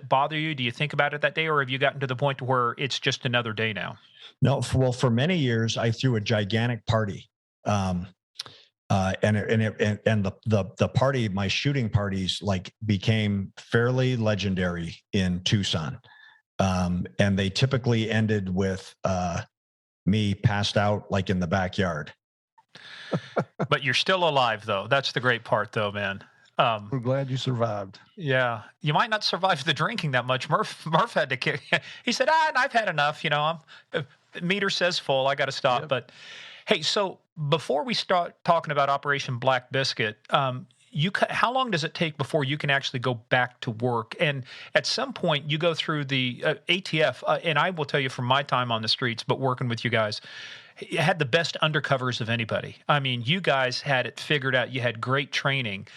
bother you? Do you think about it that day, or have you gotten to the point where it's just another day now? No. For many years, I threw a gigantic party, and the party, my shooting parties, became fairly legendary in Tucson. And they typically ended with me passed out in the backyard. But you're still alive, though. That's the great part, though, man. We're glad you survived. Yeah. You might not survive the drinking that much. Murph had to kick. He said, I've had enough. Meter says full. I got to stop. Yep. But hey, so before we start talking about Operation Black Biscuit, how long does it take before you can actually go back to work? And at some point, you go through the ATF, and I will tell you from my time on the streets, but working with you guys, you had the best undercovers of anybody. I mean, you guys had it figured out. You had great training.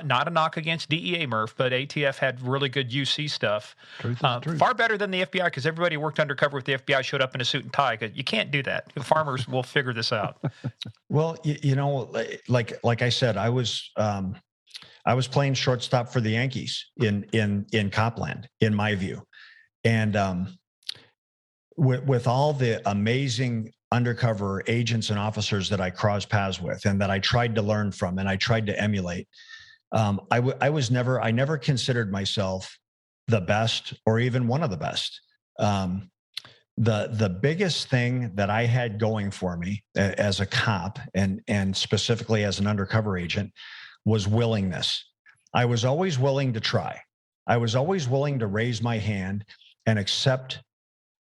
Not a knock against DEA, Murph, but ATF had really good UC stuff. Truth is truth. Far better than the FBI, because everybody who worked undercover with the FBI showed up in a suit and tie. You can't do that. Farmers will figure this out. Well, like I said, I was playing shortstop for the Yankees in Copland, in my view, and with all the amazing undercover agents and officers that I crossed paths with, and that I tried to learn from, and I tried to emulate. I never considered myself the best or even one of the best. The biggest thing that I had going for me as a cop and specifically as an undercover agent was willingness. I was always willing to try. I was always willing to raise my hand and accept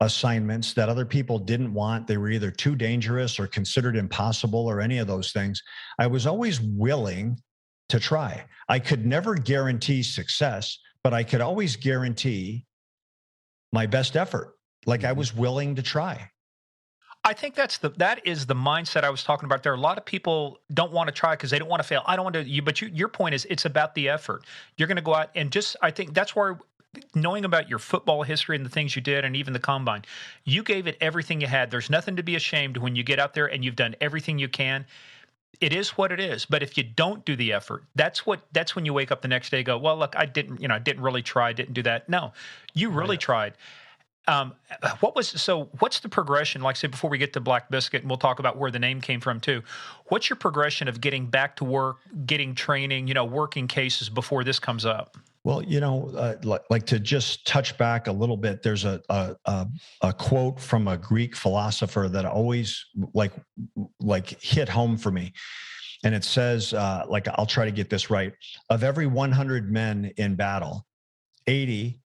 assignments that other people didn't want. They were either too dangerous or considered impossible or any of those things. I was always willing to try. I could never guarantee success, but I could always guarantee my best effort. Like, I was willing to try. I think that is the mindset I was talking about there. A lot of people don't want to try because they don't want to fail. I don't want to, but your point is it's about the effort. You're going to go out and I think that's where, knowing about your football history and the things you did and even the combine, you gave it everything you had. There's nothing to be ashamed when you get out there and you've done everything you can. It is what it is. But if you don't do the effort, that's when you wake up the next day and go, well, look, I didn't really try, didn't do that. No, you really tried. What's the progression? Like, say, before we get to Black Biscuit, and we'll talk about where the name came from too. What's your progression of getting back to work, getting training, working cases before this comes up? Well, like to just touch back a little bit, there's a quote from a Greek philosopher that always like hit home for me. And it says, I'll try to get this right. Of every 100 men in battle, 80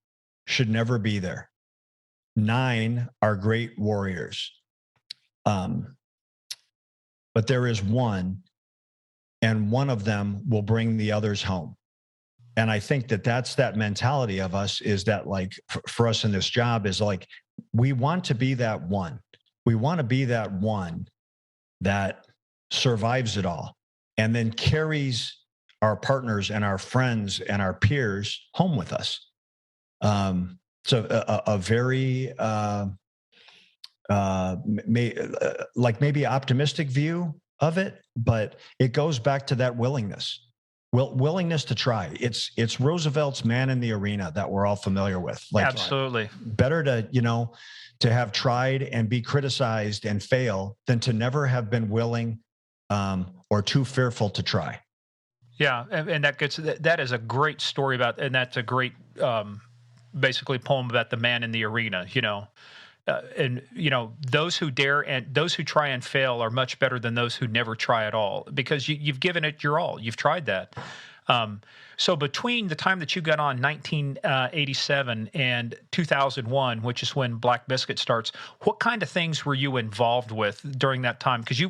should never be there. 9 are great warriors. But there is one, and one of them will bring the others home. And I think that's that mentality of us, is that, like, for us in this job, is like, we want to be that one. We want to be that one that survives it all and then carries our partners and our friends and our peers home with us. So a very maybe optimistic view of it, but it goes back to that willingness. Willingness to try. It's Roosevelt's man in the arena that we're all familiar with. Like, absolutely. Better to have tried and be criticized and fail than to never have been willing or too fearful to try. Yeah, and that is a great story about, and that's a great basically poem about the man in the arena. Those who dare and those who try and fail are much better than those who never try at all, because you've given it your all. You've tried that. So between the time that you got on 1987 and 2001, which is when Black Biscuit starts, what kind of things were you involved with during that time? Because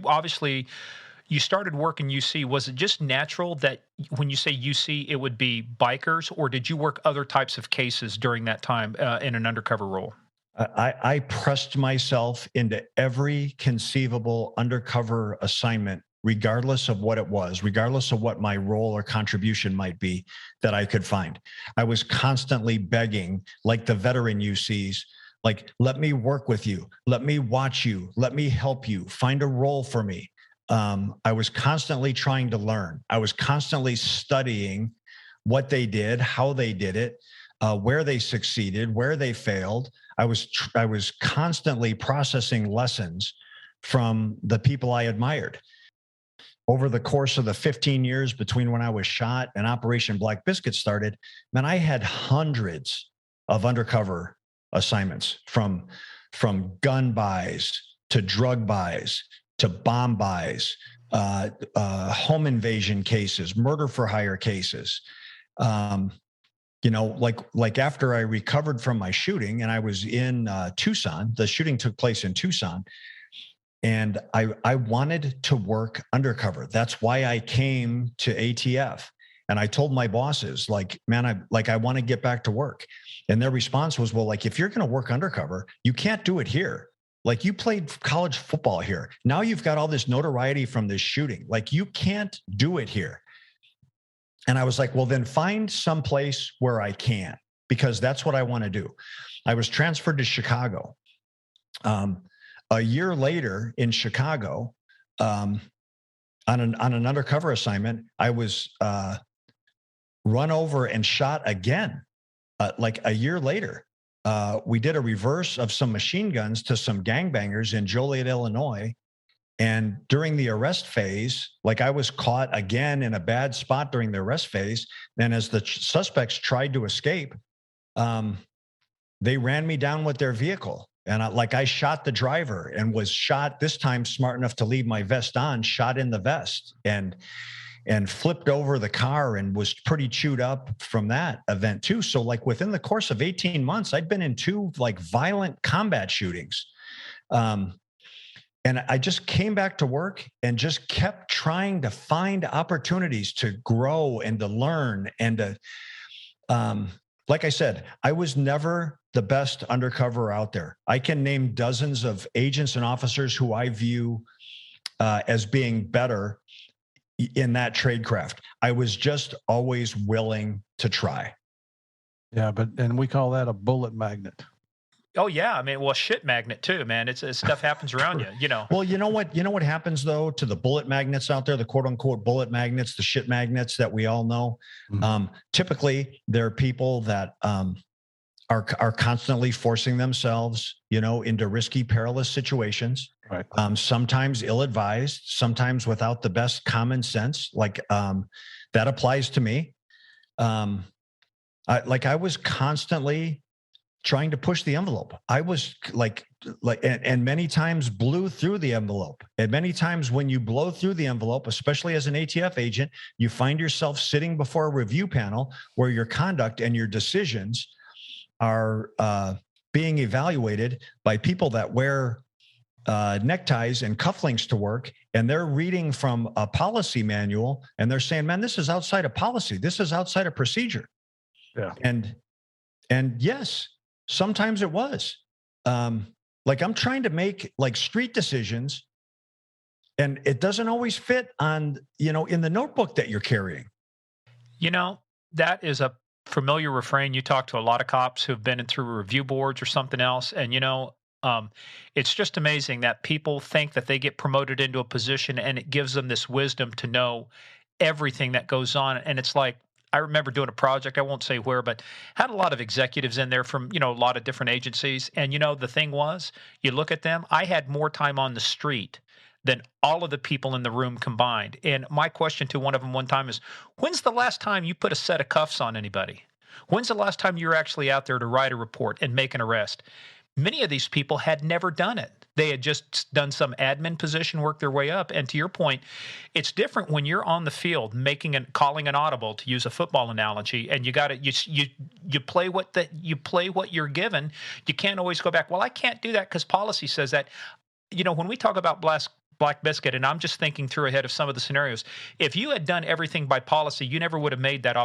you started working UC. Was it just natural that when you say UC, it would be bikers, or did you work other types of cases during that time in an undercover role? I pressed myself into every conceivable undercover assignment, regardless of what it was, regardless of what my role or contribution might be, that I could find. I was constantly begging, like the veteran UCs, like, let me work with you, let me watch you, let me help you, find a role for me. I was constantly trying to learn. I was constantly studying what they did, how they did it, where they succeeded, where they failed. I was constantly processing lessons from the people I admired. Over the course of the 15 years between when I was shot and Operation Black Biscuit started, man, I had hundreds of undercover assignments, from gun buys to drug buys to bomb buys, home invasion cases, murder for hire cases. Like after I recovered from my shooting and I was in Tucson, the shooting took place in Tucson, and I wanted to work undercover. That's why I came to ATF. And I told my bosses, like, man, I want to get back to work. And their response was, well, like, if you're going to work undercover, you can't do it here. Like, you played college football here. Now you've got all this notoriety from this shooting. Like, you can't do it here. And I was like, well, then find some place where I can, because that's what I want to do. I was transferred to Chicago. A year later in Chicago, on an undercover assignment, I was run over and shot again. Like a year later, we did a reverse of some machine guns to some gangbangers in Joliet, Illinois. And during the arrest phase, like I was caught again in a bad spot during the arrest phase. And as the suspects tried to escape, they ran me down with their vehicle. And I shot the driver and was shot, this time smart enough to leave my vest on, shot in the vest and flipped over the car and was pretty chewed up from that event too. So like within the course of 18 months, I'd been in 2 like violent combat shootings. And I just came back to work and just kept trying to find opportunities to grow and to learn and to, like I said, I was never the best undercover out there. I can name dozens of agents and officers who I view as being better in that tradecraft. I was just always willing to try. Yeah, and we call that a bullet magnet. Oh yeah, I mean, well, shit magnet too, man. It's stuff happens around you, you know. Well, you know what happens though to the bullet magnets out there, the quote unquote bullet magnets, the shit magnets that we all know. Mm-hmm. Typically, they're people that are constantly forcing themselves, you know, into risky, perilous situations. Right. Sometimes ill-advised, sometimes without the best common sense. Like that applies to me. I was constantly trying to push the envelope. I was and many times blew through the envelope. And many times when you blow through the envelope, especially as an ATF agent, you find yourself sitting before a review panel where your conduct and your decisions are being evaluated by people that wear neckties and cufflinks to work, and they're reading from a policy manual, and they're saying, "Man, this is outside of policy. This is outside of procedure." Yeah. And yes, sometimes it was. Like I'm trying to make like street decisions, and it doesn't always fit on, you know, in the notebook that you're carrying. You know, that is a familiar refrain. You talk to a lot of cops who've been through review boards or something else, and you know, it's just amazing that people think that they get promoted into a position and it gives them this wisdom to know everything that goes on. And it's like, I remember doing a project, I won't say where, but had a lot of executives in there from, you know, a lot of different agencies. And, you know, the thing was, you look at them, I had more time on the street than all of the people in the room combined. And my question to one of them one time is, when's the last time you put a set of cuffs on anybody? When's the last time you were actually out there to write a report and make an arrest? Many of these people had never done it. They had just done some admin position, worked their way up. And to your point, it's different when you're on the field calling an audible, to use a football analogy, and you got to you play what you're given. You can't always go back, well, I can't do that because policy says that. You know, when we talk about Black Biscuit, and I'm just thinking through ahead of some of the scenarios. If you had done everything by policy, you never would have made that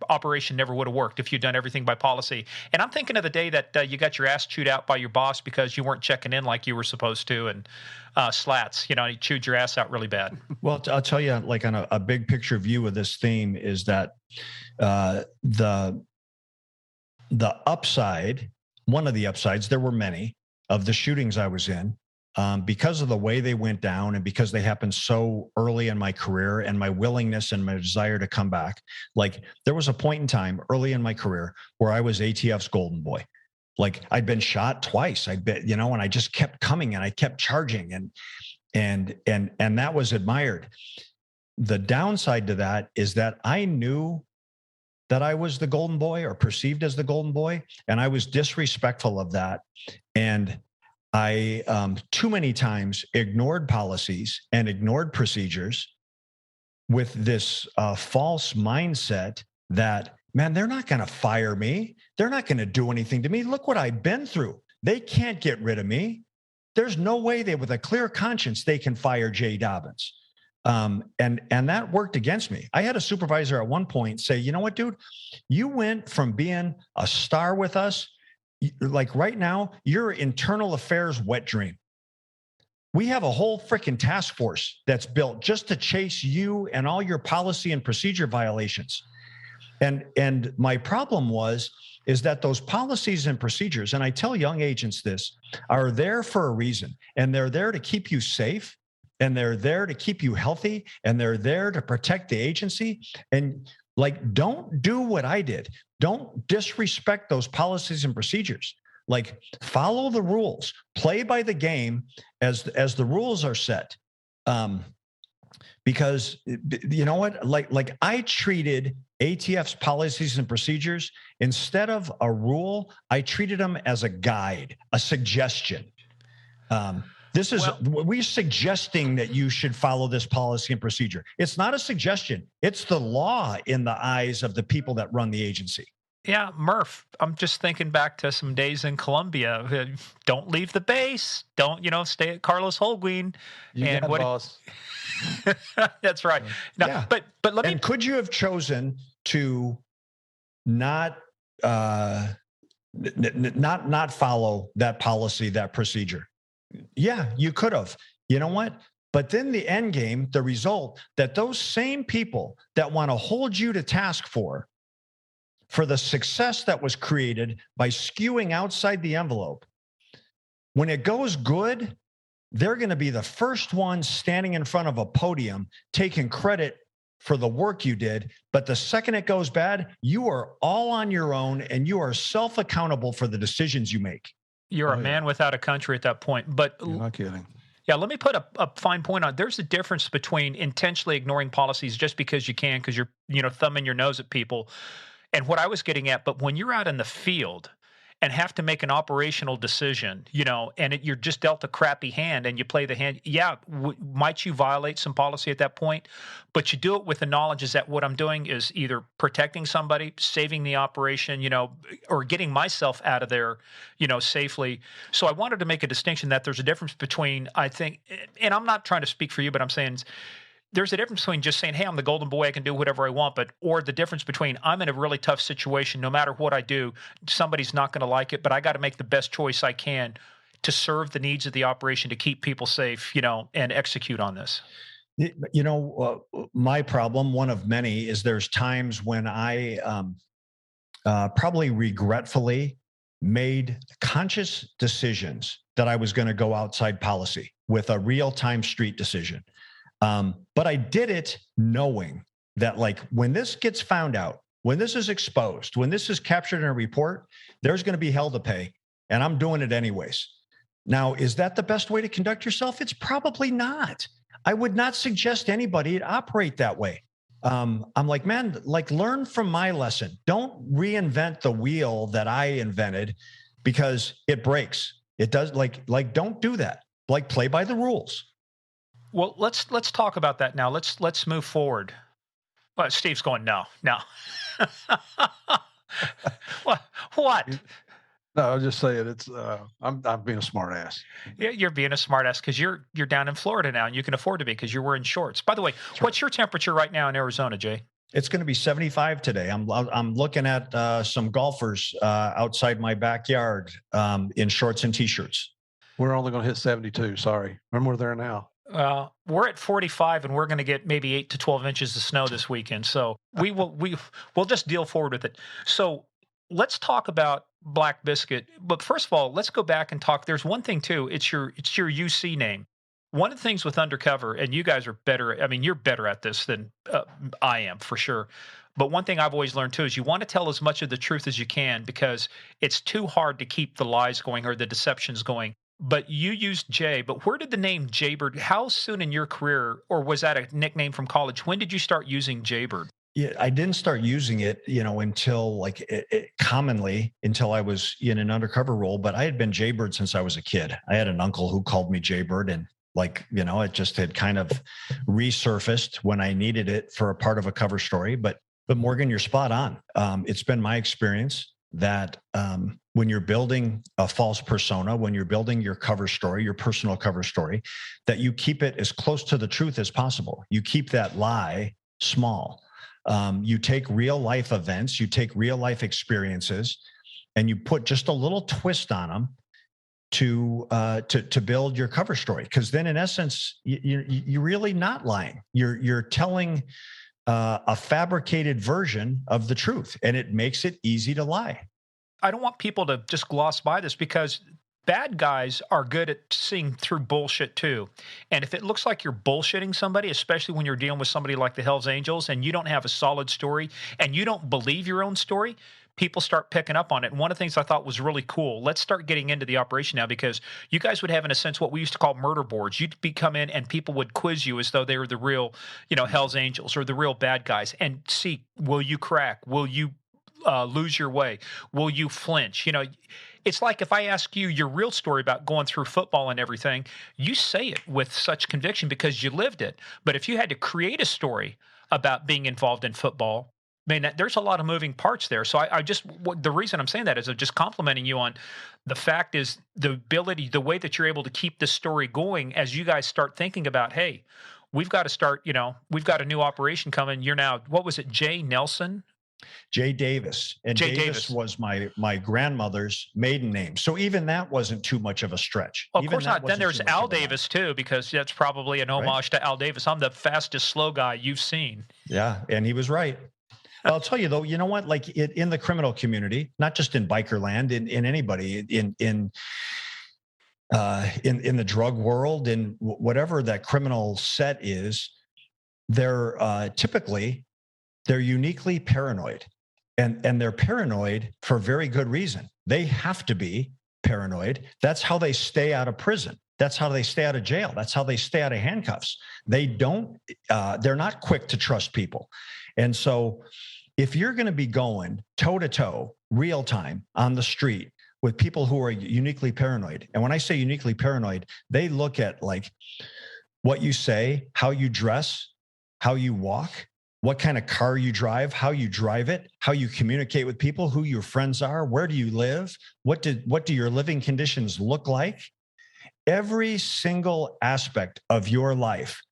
operation never would have worked if you'd done everything by policy. And I'm thinking of the day that you got your ass chewed out by your boss because you weren't checking in like you were supposed to, and slats, you know, he chewed your ass out really bad. Well, I'll tell you, like on a big picture view of this theme is that the upside, one of the upsides, there were many of the shootings I was in, because of the way they went down and because they happened so early in my career and my willingness and my desire to come back. Like there was a point in time early in my career where I was ATF's golden boy. Like I'd been shot twice. I'd been, you know, and I just kept coming and I kept charging and that was admired. The downside to that is that I knew that I was the golden boy or perceived as the golden boy, and I was disrespectful of that. And I too many times ignored policies and ignored procedures with this false mindset that, man, they're not going to fire me. They're not going to do anything to me. Look what I've been through. They can't get rid of me. There's no way with a clear conscience, they can fire Jay Dobyns. And that worked against me. I had a supervisor at one point say, you know what, dude, you went from being a star with us. Like right now, you're internal affairs wet dream. We have a whole freaking task force that's built just to chase you and all your policy and procedure violations. And my problem is that those policies and procedures, and I tell young agents this, are there for a reason. And they're there to keep you safe, and they're there to keep you healthy, and they're there to protect the agency. And like, don't do what I did. Don't disrespect those policies and procedures. Like, follow the rules, play by the game as the rules are set. Because you know what, like I treated ATF's policies and procedures, instead of a rule, I treated them as a guide, a suggestion. We're suggesting that you should follow this policy and procedure. It's not a suggestion. It's the law in the eyes of the people that run the agency. Yeah, Murph, I'm just thinking back to some days in Colombia. Don't leave the base. Don't, stay at Carlos Holguin. Boss. That's right. Now, yeah. But let me. And could you have chosen to not follow that policy, that procedure? Yeah, you could have. You know what? But then the end game, the result that those same people that want to hold you to task for the success that was created by skewing outside the envelope, when it goes good, they're going to be the first ones standing in front of a podium taking credit for the work you did. But the second it goes bad, you are all on your own, and you are self-accountable for the decisions you make. You're a man without a country at that point. But you're not kidding. Yeah, let me put a fine point on. There's a difference between intentionally ignoring policies just because you can, because you're thumbing your nose at people, and what I was getting at. But when you're out in the field and have to make an operational decision, and you're just dealt a crappy hand and you play the hand, might you violate some policy at that point? But you do it with the knowledge is that what I'm doing is either protecting somebody, saving the operation, or getting myself out of there, safely. So I wanted to make a distinction that there's a difference between, I think, and I'm not trying to speak for you, but I'm saying there's a difference between just saying, hey, I'm the golden boy, I can do whatever I want, or the difference between I'm in a really tough situation, no matter what I do, somebody's not going to like it, but I got to make the best choice I can to serve the needs of the operation, to keep people safe, and execute on this. My problem, one of many, is there's times when I probably regretfully made conscious decisions that I was going to go outside policy with a real-time street decision. But I did it knowing that, like, when this gets found out, when this is exposed, when this is captured in a report, there's going to be hell to pay, and I'm doing it anyways. Now, is that the best way to conduct yourself? It's probably not. I would not suggest anybody operate that way. I'm like, man, learn from my lesson. Don't reinvent the wheel that I invented, because it breaks. It does. Don't do that. Play by the rules. Well, let's talk about that now. Let's move forward. Well, Steve's going, no. What? No, I was just saying it's. I'm being a smart ass. Yeah, you're being a smart ass because you're down in Florida now, and you can afford to be because you're wearing shorts. By the way, what's your temperature right now in Arizona, Jay? It's going to be 75 today. I'm looking at some golfers outside my backyard in shorts and t-shirts. We're only going to hit 72. Sorry, we're there now. We're at 45, and we're going to get maybe 8 to 12 inches of snow this weekend. So we'll just deal forward with it. So let's talk about Black Biscuit. But first of all, let's go back and talk. There's one thing too. It's your UC name. One of the things with Undercover, and you guys are better. I mean, you're better at this than I am for sure. But one thing I've always learned too is you want to tell as much of the truth as you can, because it's too hard to keep the lies going or the deceptions going. But you used Jay, but where did the name Jay Bird, how soon in your career, or was that a nickname from college? When did you start using Jay Bird? Yeah, I didn't start using it, until commonly until I was in an undercover role, but I had been Jay Bird since I was a kid. I had an uncle who called me Jay Bird, and it just had kind of resurfaced when I needed it for a part of a cover story. But Morgan, you're spot on. It's been my experience that when you're building a false persona, when you're building your cover story, your personal cover story, that you keep it as close to the truth as possible. You keep that lie small. You take real life events, you take real life experiences, and you put just a little twist on them to build your cover story. Because then, in essence, you're really not lying. You're telling a fabricated version of the truth, and it makes it easy to lie. I don't want people to just gloss by this because bad guys are good at seeing through bullshit too. And if it looks like you're bullshitting somebody, especially when you're dealing with somebody like the Hells Angels and you don't have a solid story and you don't believe your own story, people start picking up on it. And one of the things I thought was really cool, let's start getting into the operation now, because you guys would have, in a sense, what we used to call murder boards. You'd come in and people would quiz you as though they were the real, Hells Angels or the real bad guys, and see, will you crack? Will you lose your way? Will you flinch? It's like if I ask you your real story about going through football and everything, you say it with such conviction because you lived it. But if you had to create a story about being involved in football, man, there's a lot of moving parts there. So the reason I'm saying that is I'm just complimenting you on the fact is the ability, the way that you're able to keep this story going as you guys start thinking about, hey, we've got to start, we've got a new operation coming. You're now, what was it, Jay Nelson? Jay Davis. And Jay Davis was my grandmother's maiden name. So even that wasn't too much of a stretch. Well, of course not. Then there's Al Davis too, because that's probably an homage to Al Davis. I'm the fastest slow guy you've seen. Yeah, and he was right. I'll tell you though, you know what? Like in the criminal community, not just in biker land, in anybody, in the drug world, in whatever that criminal set is, they're uniquely paranoid, and they're paranoid for very good reason. They have to be paranoid. That's how they stay out of prison. That's how they stay out of jail. That's how they stay out of handcuffs. They're not quick to trust people. And so if you're going to be going toe to toe, real time on the street with people who are uniquely paranoid, and when I say uniquely paranoid, they look at like what you say, how you dress, how you walk, what kind of car you drive, how you drive it, how you communicate with people, who your friends are, where do you live, what do your living conditions look like? Every single aspect of your life,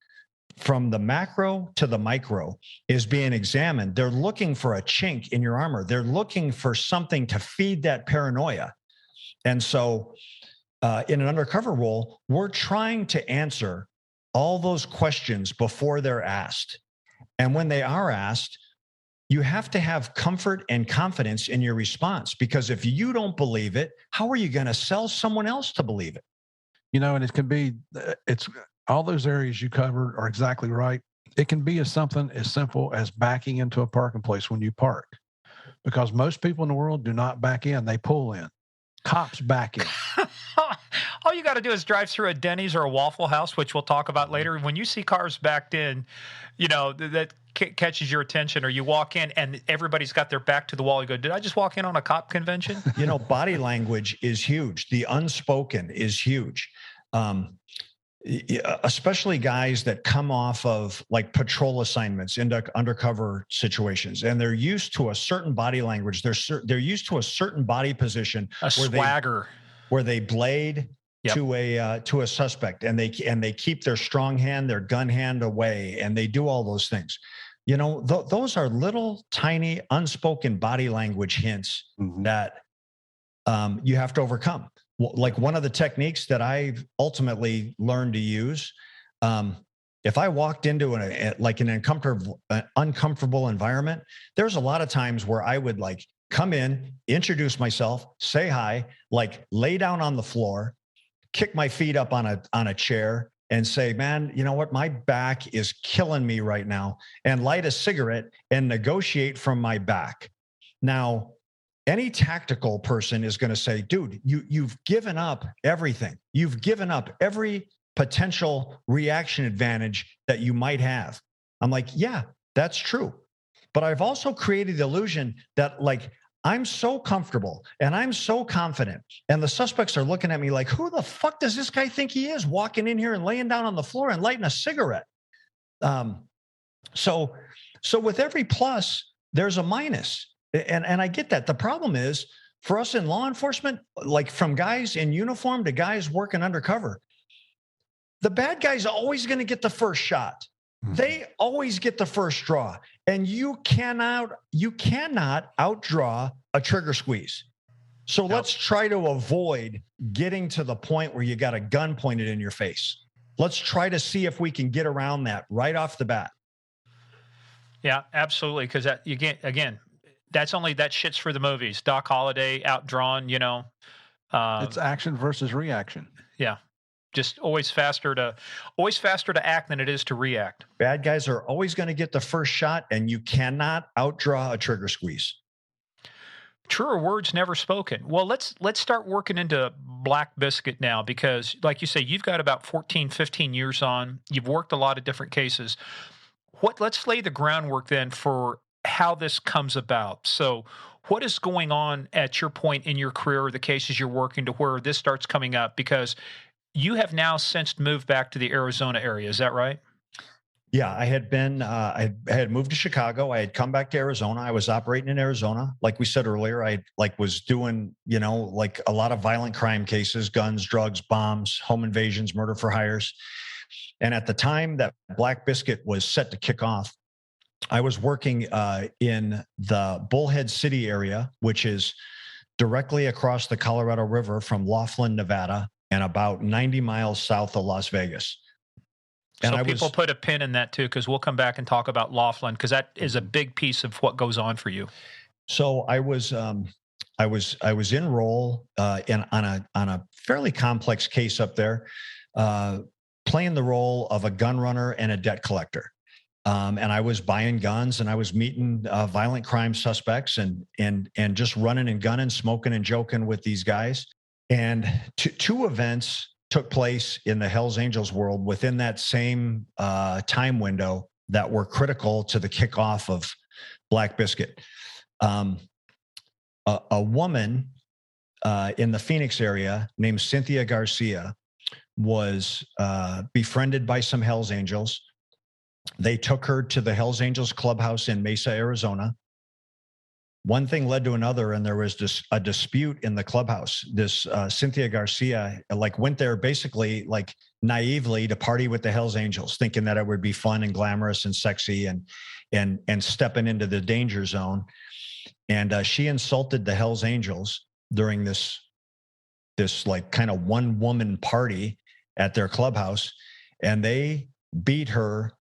from the macro to the micro, is being examined. They're looking for a chink in your armor. They're looking for something to feed that paranoia. And so in an undercover role, we're trying to answer all those questions before they're asked. And when they are asked, you have to have comfort and confidence in your response, because if you don't believe it, how are you going to sell someone else to believe it? And it can be, it's all those areas you covered are exactly right. It can be something as simple as backing into a parking place when you park, because most people in the world do not back in. They pull in. Cops back in. All you got to do is drive through a Denny's or a Waffle House, which we'll talk about later. When you see cars backed in, that catches your attention, or you walk in and everybody's got their back to the wall. You go, did I just walk in on a cop convention? Body language is huge. The unspoken is huge. Especially guys that come off of like patrol assignments into undercover situations, and they're used to a certain body language. They're used to a certain body position, swagger, where they blade to a suspect, and they keep their strong hand, their gun hand away, and they do all those things. Those are little tiny unspoken body language hints that you have to overcome. Like one of the techniques that I've ultimately learned to use, if I walked into an uncomfortable environment, there's a lot of times where I would like come in, introduce myself, say hi, like lay down on the floor, kick my feet up on a chair, and say, man, you know what? My back is killing me right now, and light a cigarette and negotiate from my back. Now, any tactical person is going to say, dude, you've given up everything. You've given up every potential reaction advantage that you might have. I'm like, yeah, that's true. But I've also created the illusion that like, I'm so comfortable and I'm so confident. And the suspects are looking at me like, who the fuck does this guy think he is, walking in here and laying down on the floor and lighting a cigarette? So with every plus, there's a minus. And I get that. The problem is for us in law enforcement, like from guys in uniform to guys working undercover, the bad guy's always going to get the first shot. They always get the first draw, and you cannot outdraw a trigger squeeze. So let's try to avoid getting to the point where you got a gun pointed in your face. Let's try to see if we can get around that right off the bat. Yeah, absolutely. Because that you get again, that shit's for the movies. Doc Holliday outdrawn, It's action versus reaction. yeah, just always faster to act than it is to react. Bad guys are always going to get the first shot, and you cannot outdraw a trigger squeeze. Truer words never spoken. Well, let's start working into Black Biscuit now, because like you say, you've got about 14, 15 years on. You've worked a lot of different cases. Let's lay the groundwork then for how this comes about. So what is going on at your point in your career or the cases you're working to where this starts coming up? Because you have now since moved back to the Arizona area. Is that right? Yeah, I had moved to Chicago. I had come back to Arizona. I was operating in Arizona. Like we said earlier, I was doing, like a lot of violent crime cases, guns, drugs, bombs, home invasions, murder for hires. And at the time that Black Biscuit was set to kick off, I was working in the Bullhead City area, which is directly across the Colorado River from Laughlin, Nevada, and about 90 miles south of Las Vegas. And so people put a pin in that too, because we'll come back and talk about Laughlin, because that is a big piece of what goes on for you. So I was in role on a fairly complex case up there, playing the role of a gun runner and a debt collector. And I was buying guns, and I was meeting violent crime suspects, and just running and gunning, smoking and joking with these guys. And two events took place in the Hells Angels world within that same time window that were critical to the kickoff of Black Biscuit. A woman in the Phoenix area named Cynthia Garcia was befriended by some Hells Angels. They took her to the Hells Angels clubhouse in Mesa, Arizona. One thing led to another, and there was a dispute in the clubhouse. This Cynthia Garcia went there basically naively to party with the Hells Angels, thinking that it would be fun and glamorous and sexy and stepping into the danger zone. And she insulted the Hells Angels during this kind of one woman party at their clubhouse, and they beat her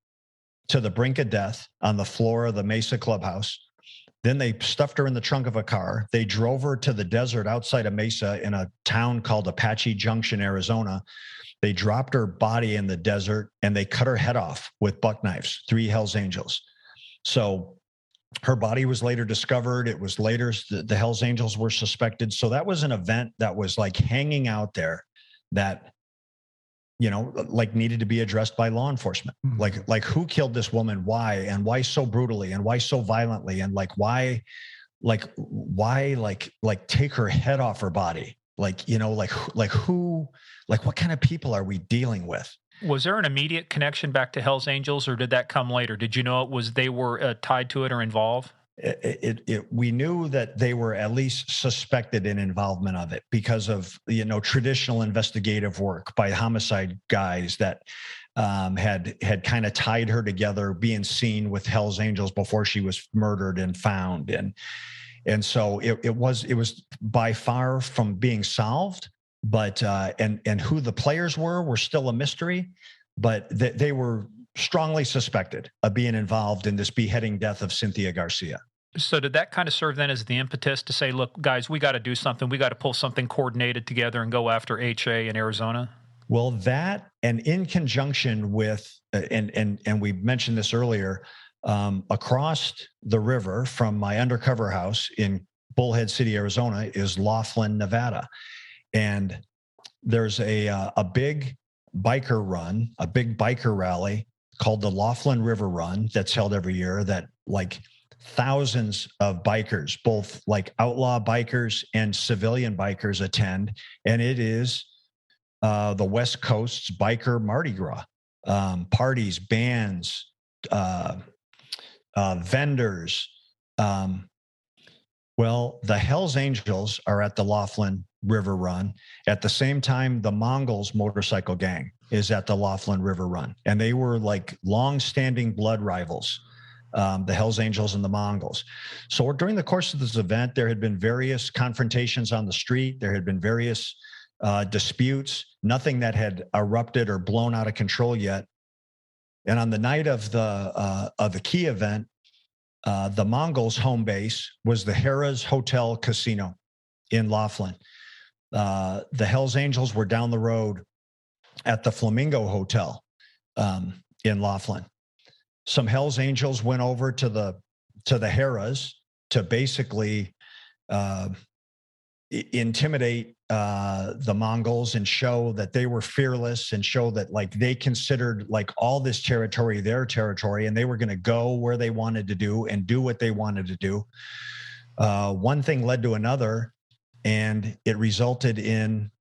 to the brink of death on the floor of the Mesa clubhouse. Then they stuffed her in the trunk of a car. They drove her to the desert outside of Mesa in a town called Apache Junction, Arizona. They dropped her body in the desert, and they cut her head off with buck knives, 3 Hells Angels. So her body was later discovered. It was later the Hells Angels were suspected. So that was an event that was hanging out there that, needed to be addressed by law enforcement. Mm-hmm. Who killed this woman? Why? And why so brutally? And why so violently? And why take her head off her body? Who, what kind of people are we dealing with? Was there an immediate connection back to Hells Angels, or did that come later? Did you know they were tied to it or involved? We knew that they were at least suspected in involvement of it because of traditional investigative work by homicide guys that had kind of tied her together, being seen with Hells Angels before she was murdered and found, and so it was by far from being solved. But and who the players were still a mystery, but they were strongly suspected of being involved in this beheading death of Cynthia Garcia. So did that kind of serve then as the impetus to say, look, guys, we got to do something. We got to pull something coordinated together and go after HA in Arizona? Well, that, and in conjunction with, and we mentioned this earlier, across the river from my undercover house in Bullhead City, Arizona, is Laughlin, Nevada. And there's a big biker run, a big biker rally called the Laughlin River Run that's held every year that thousands of bikers, both outlaw bikers and civilian bikers attend. And it is the West Coast's biker Mardi Gras. Parties, bands, vendors. Well, the Hells Angels are at the Laughlin River Run. At the same time, the Mongols motorcycle gang is at the Laughlin River Run. And they were long-standing blood rivals, the Hells Angels and the Mongols. So during the course of this event, there had been various confrontations on the street. There had been various disputes, nothing that had erupted or blown out of control yet. And on the night of the key event, The Mongols' home base was the Harrah's Hotel Casino in Laughlin. The Hells Angels were down the road at the Flamingo Hotel in Laughlin. Some Hells Angels went over to the Harrah's to basically intimidate the Mongols and show that they were fearless and show that like they considered like all this territory their territory and they were going to go where they wanted to do and do what they wanted to do. One thing led to another, and it resulted in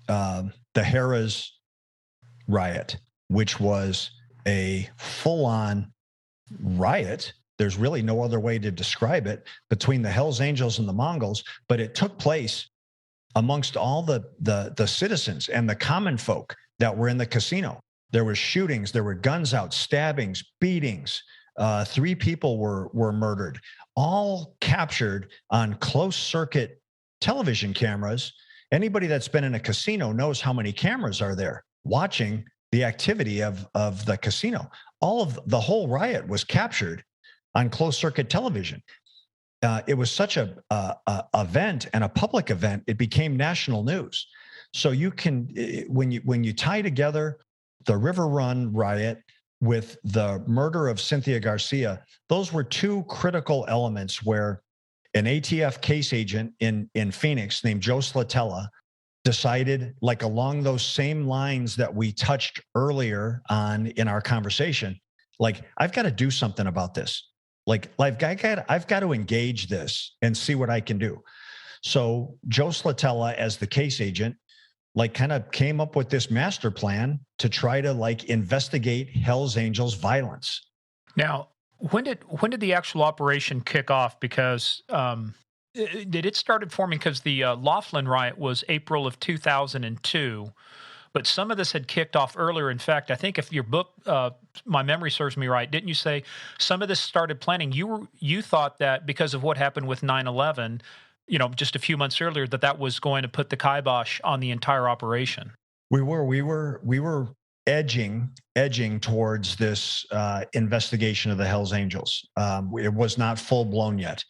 the Harrah's riot, which was a full-on riot. There's really no other way to describe it, between the Hells Angels and the Mongols, but it took place amongst all the citizens and the common folk that were in the casino. There was shootings, there were guns out, stabbings, beatings. 3 people were murdered, all captured on closed circuit television cameras. Anybody that's been in a casino knows how many cameras are there watching the activity of the casino. All of the whole riot was captured on closed circuit television. It was such a event and a public event, it became national news. So you can, when you tie together the River Run riot with the murder of Cynthia Garcia, those were 2 critical elements where an ATF case agent in Phoenix named Joe Slatella decided, like along those same lines that we touched earlier on in our conversation, like, I've got to do something about this. Like I've got to engage this and see what I can do. So Joe Slatella, as the case agent, like kind of came up with this master plan to try to like investigate Hells Angels violence. Now, when did the actual operation kick off? Because did it started forming, because the Laughlin riot was April of 2002. But some of this had kicked off earlier. In fact, I think if your book, my memory serves me right, didn't you say some of this started planning? You thought that because of what happened with 9/11, just a few months earlier, that was going to put the kibosh on the entire operation. We were edging towards this investigation of the Hells Angels. It was not full blown yet.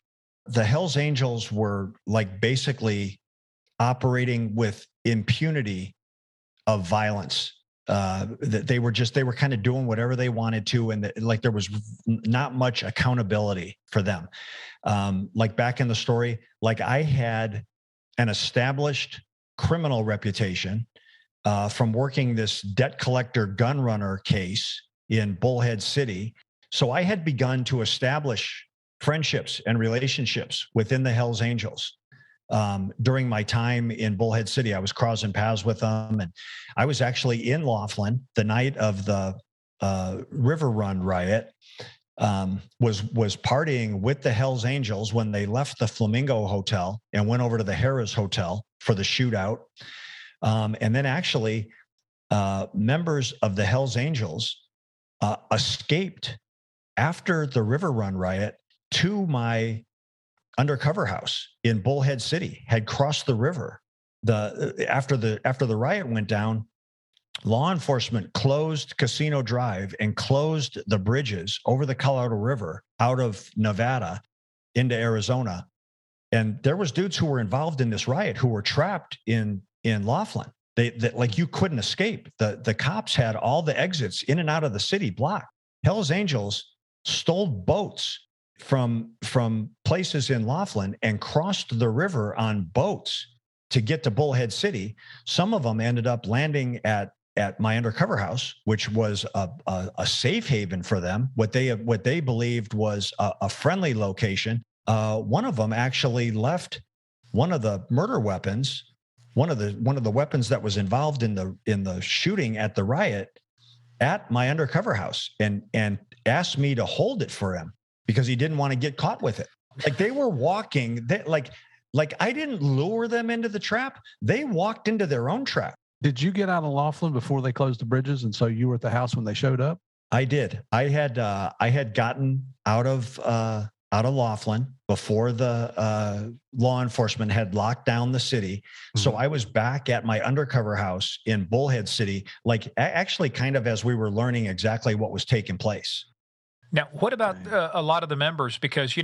The Hells Angels were like basically operating with impunity of violence. That they were kind of doing whatever they wanted to, and like there was not much accountability for them. Like back in the story, like I had an established criminal reputation from working this debt collector gun runner case in Bullhead City. So I had begun to establish friendships and relationships within the Hells Angels. During my time in Bullhead City, I was crossing paths with them, and I was actually in Laughlin the night of the River Run riot. Was partying with the Hells Angels when they left the Flamingo Hotel and went over to the Harrah's Hotel for the shootout. And then actually, members of the Hells Angels escaped after the River Run riot to my undercover house in Bullhead City, had crossed the river. After the riot went down, law enforcement closed Casino Drive and closed the bridges over the Colorado River out of Nevada into Arizona. And there was dudes who were involved in this riot who were trapped in Laughlin. They like you couldn't escape. The cops had all the exits in and out of the city blocked. Hells Angels stole boats from places in Laughlin and crossed the river on boats to get to Bullhead City. Some of them ended up landing at my undercover house, which was a safe haven for them. What they believed was a friendly location. One of them actually left one of the murder weapons, one of the weapons that was involved in the shooting at the riot, at my undercover house, and asked me to hold it for him, because he didn't want to get caught with it. Like they were walking, like I didn't lure them into the trap. They walked into their own trap. Did you get out of Laughlin before they closed the bridges, and so you were at the house when they showed up? I did. I had gotten out of Laughlin before the law enforcement had locked down the city. Mm-hmm. So I was back at my undercover house in Bullhead City, like actually kind of as we were learning exactly what was taking place. Now, what about a lot of the members? Because,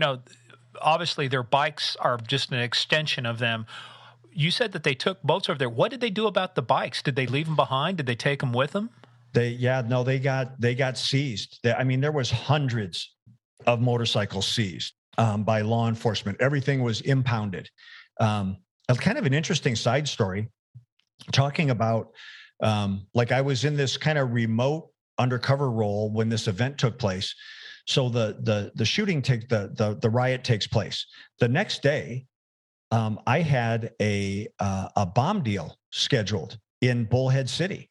obviously their bikes are just an extension of them. You said that they took boats over there. What did they do about the bikes? Did they leave them behind? Did they take them with them? They got seized. There was hundreds of motorcycles seized by law enforcement. Everything was impounded. A kind of an interesting side story, talking about I was in this kind of remote undercover role when this event took place. So the shooting the riot takes place. The next day, I had a bomb deal scheduled in Bullhead City.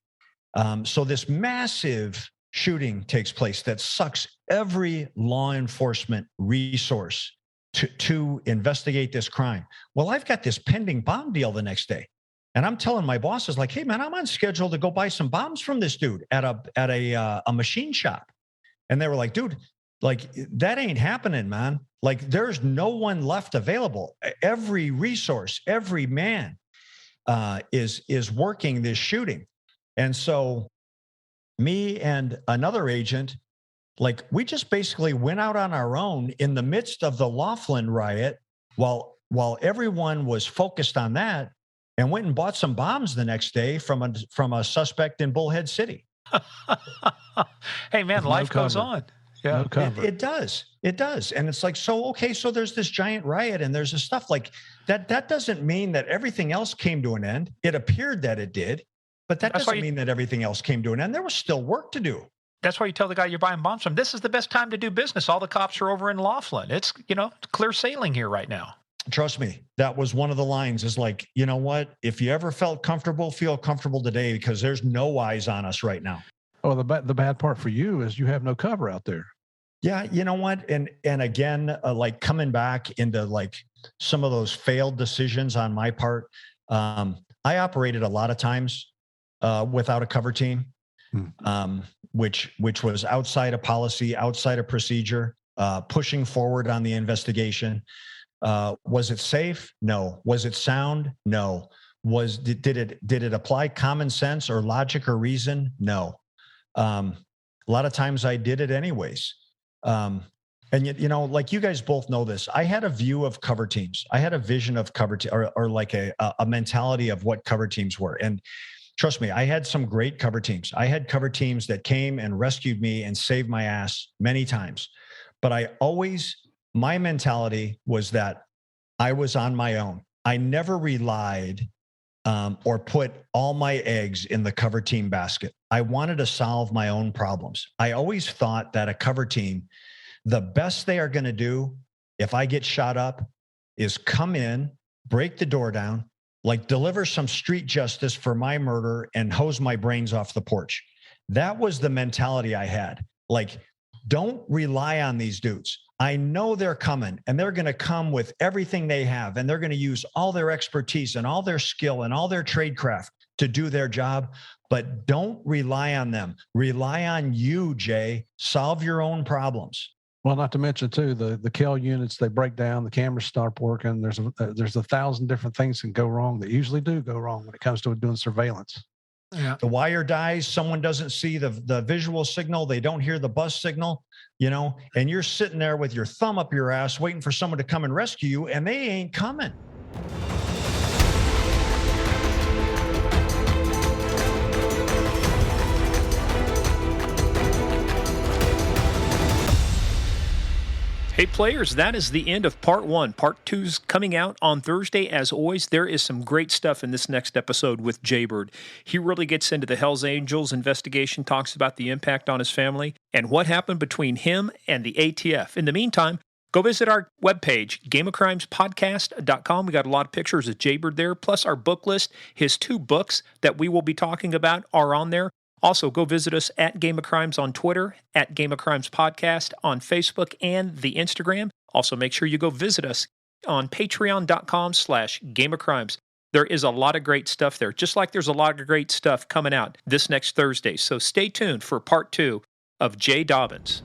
So this massive shooting takes place that sucks every law enforcement resource to investigate this crime. Well, I've got this pending bomb deal the next day. And I'm telling my bosses, like, hey, man, I'm on schedule to go buy some bombs from this dude at a machine shop. And they were like, dude, like, that ain't happening, man. Like, there's no one left available. Every resource, every man is working this shooting. And so me and another agent, like, we just basically went out on our own in the midst of the Laughlin riot while everyone was focused on that, and went and bought some bombs the next day from a suspect in Bullhead City. Hey, man, life goes on. Yeah, it does. And it's like, so there's this giant riot and there's this stuff like that. That doesn't mean that everything else came to an end. It appeared that it did, but that doesn't mean that everything else came to an end. There was still work to do. That's why you tell the guy you're buying bombs from, this is the best time to do business. All the cops are over in Laughlin. It's, clear sailing here right now. Trust me, that was one of the lines, is like, you know what? If you ever felt comfortable, feel comfortable today, because there's no eyes on us right now. Oh, the bad part for you is you have no cover out there. Yeah, you know what? And again, like, coming back into like some of those failed decisions on my part, I operated a lot of times without a cover team, which was outside of policy, outside of procedure, pushing forward on the investigation. Was it safe? No. Was it sound? No. Did it apply common sense or logic or reason? No. A lot of times I did it anyways. And like, you guys both know this, I had a view of cover teams. I had a vision of cover or like a mentality of what cover teams were. And trust me, I had some great cover teams. I had cover teams that came and rescued me and saved my ass many times. But my mentality was that I was on my own. I never relied or put all my eggs in the cover team basket. I wanted to solve my own problems. I always thought that a cover team, the best they are going to do if I get shot up is come in, break the door down, like deliver some street justice for my murder and hose my brains off the porch. That was the mentality I had. Like, don't rely on these dudes. I know they're coming, and they're going to come with everything they have, and they're going to use all their expertise and all their skill and all their tradecraft to do their job. But don't rely on them. Rely on you, Jay. Solve your own problems. Well, not to mention too, the kill units, they break down, the cameras stop working. There's 1,000 different things that go wrong, that usually do go wrong when it comes to doing surveillance. Yeah. The wire dies. Someone doesn't see the visual signal. They don't hear the bus signal, and you're sitting there with your thumb up your ass waiting for someone to come and rescue you, and they ain't coming. Hey, players, that is the end of part one. Part two's coming out on Thursday. As always, there is some great stuff in this next episode with Jay Bird. He really gets into the Hells Angels investigation, talks about the impact on his family, and what happened between him and the ATF. In the meantime, go visit our webpage, gameofcrimespodcast.com. We got a lot of pictures of Jay Bird there, plus our book list. His 2 books that we will be talking about are on there. Also, go visit us at Game of Crimes on Twitter, at Game of Crimes Podcast on Facebook and the Instagram. Also, make sure you go visit us on patreon.com/Game of Crimes. There is a lot of great stuff there, just like there's a lot of great stuff coming out this next Thursday. So stay tuned for part 2 of Jay Dobyns.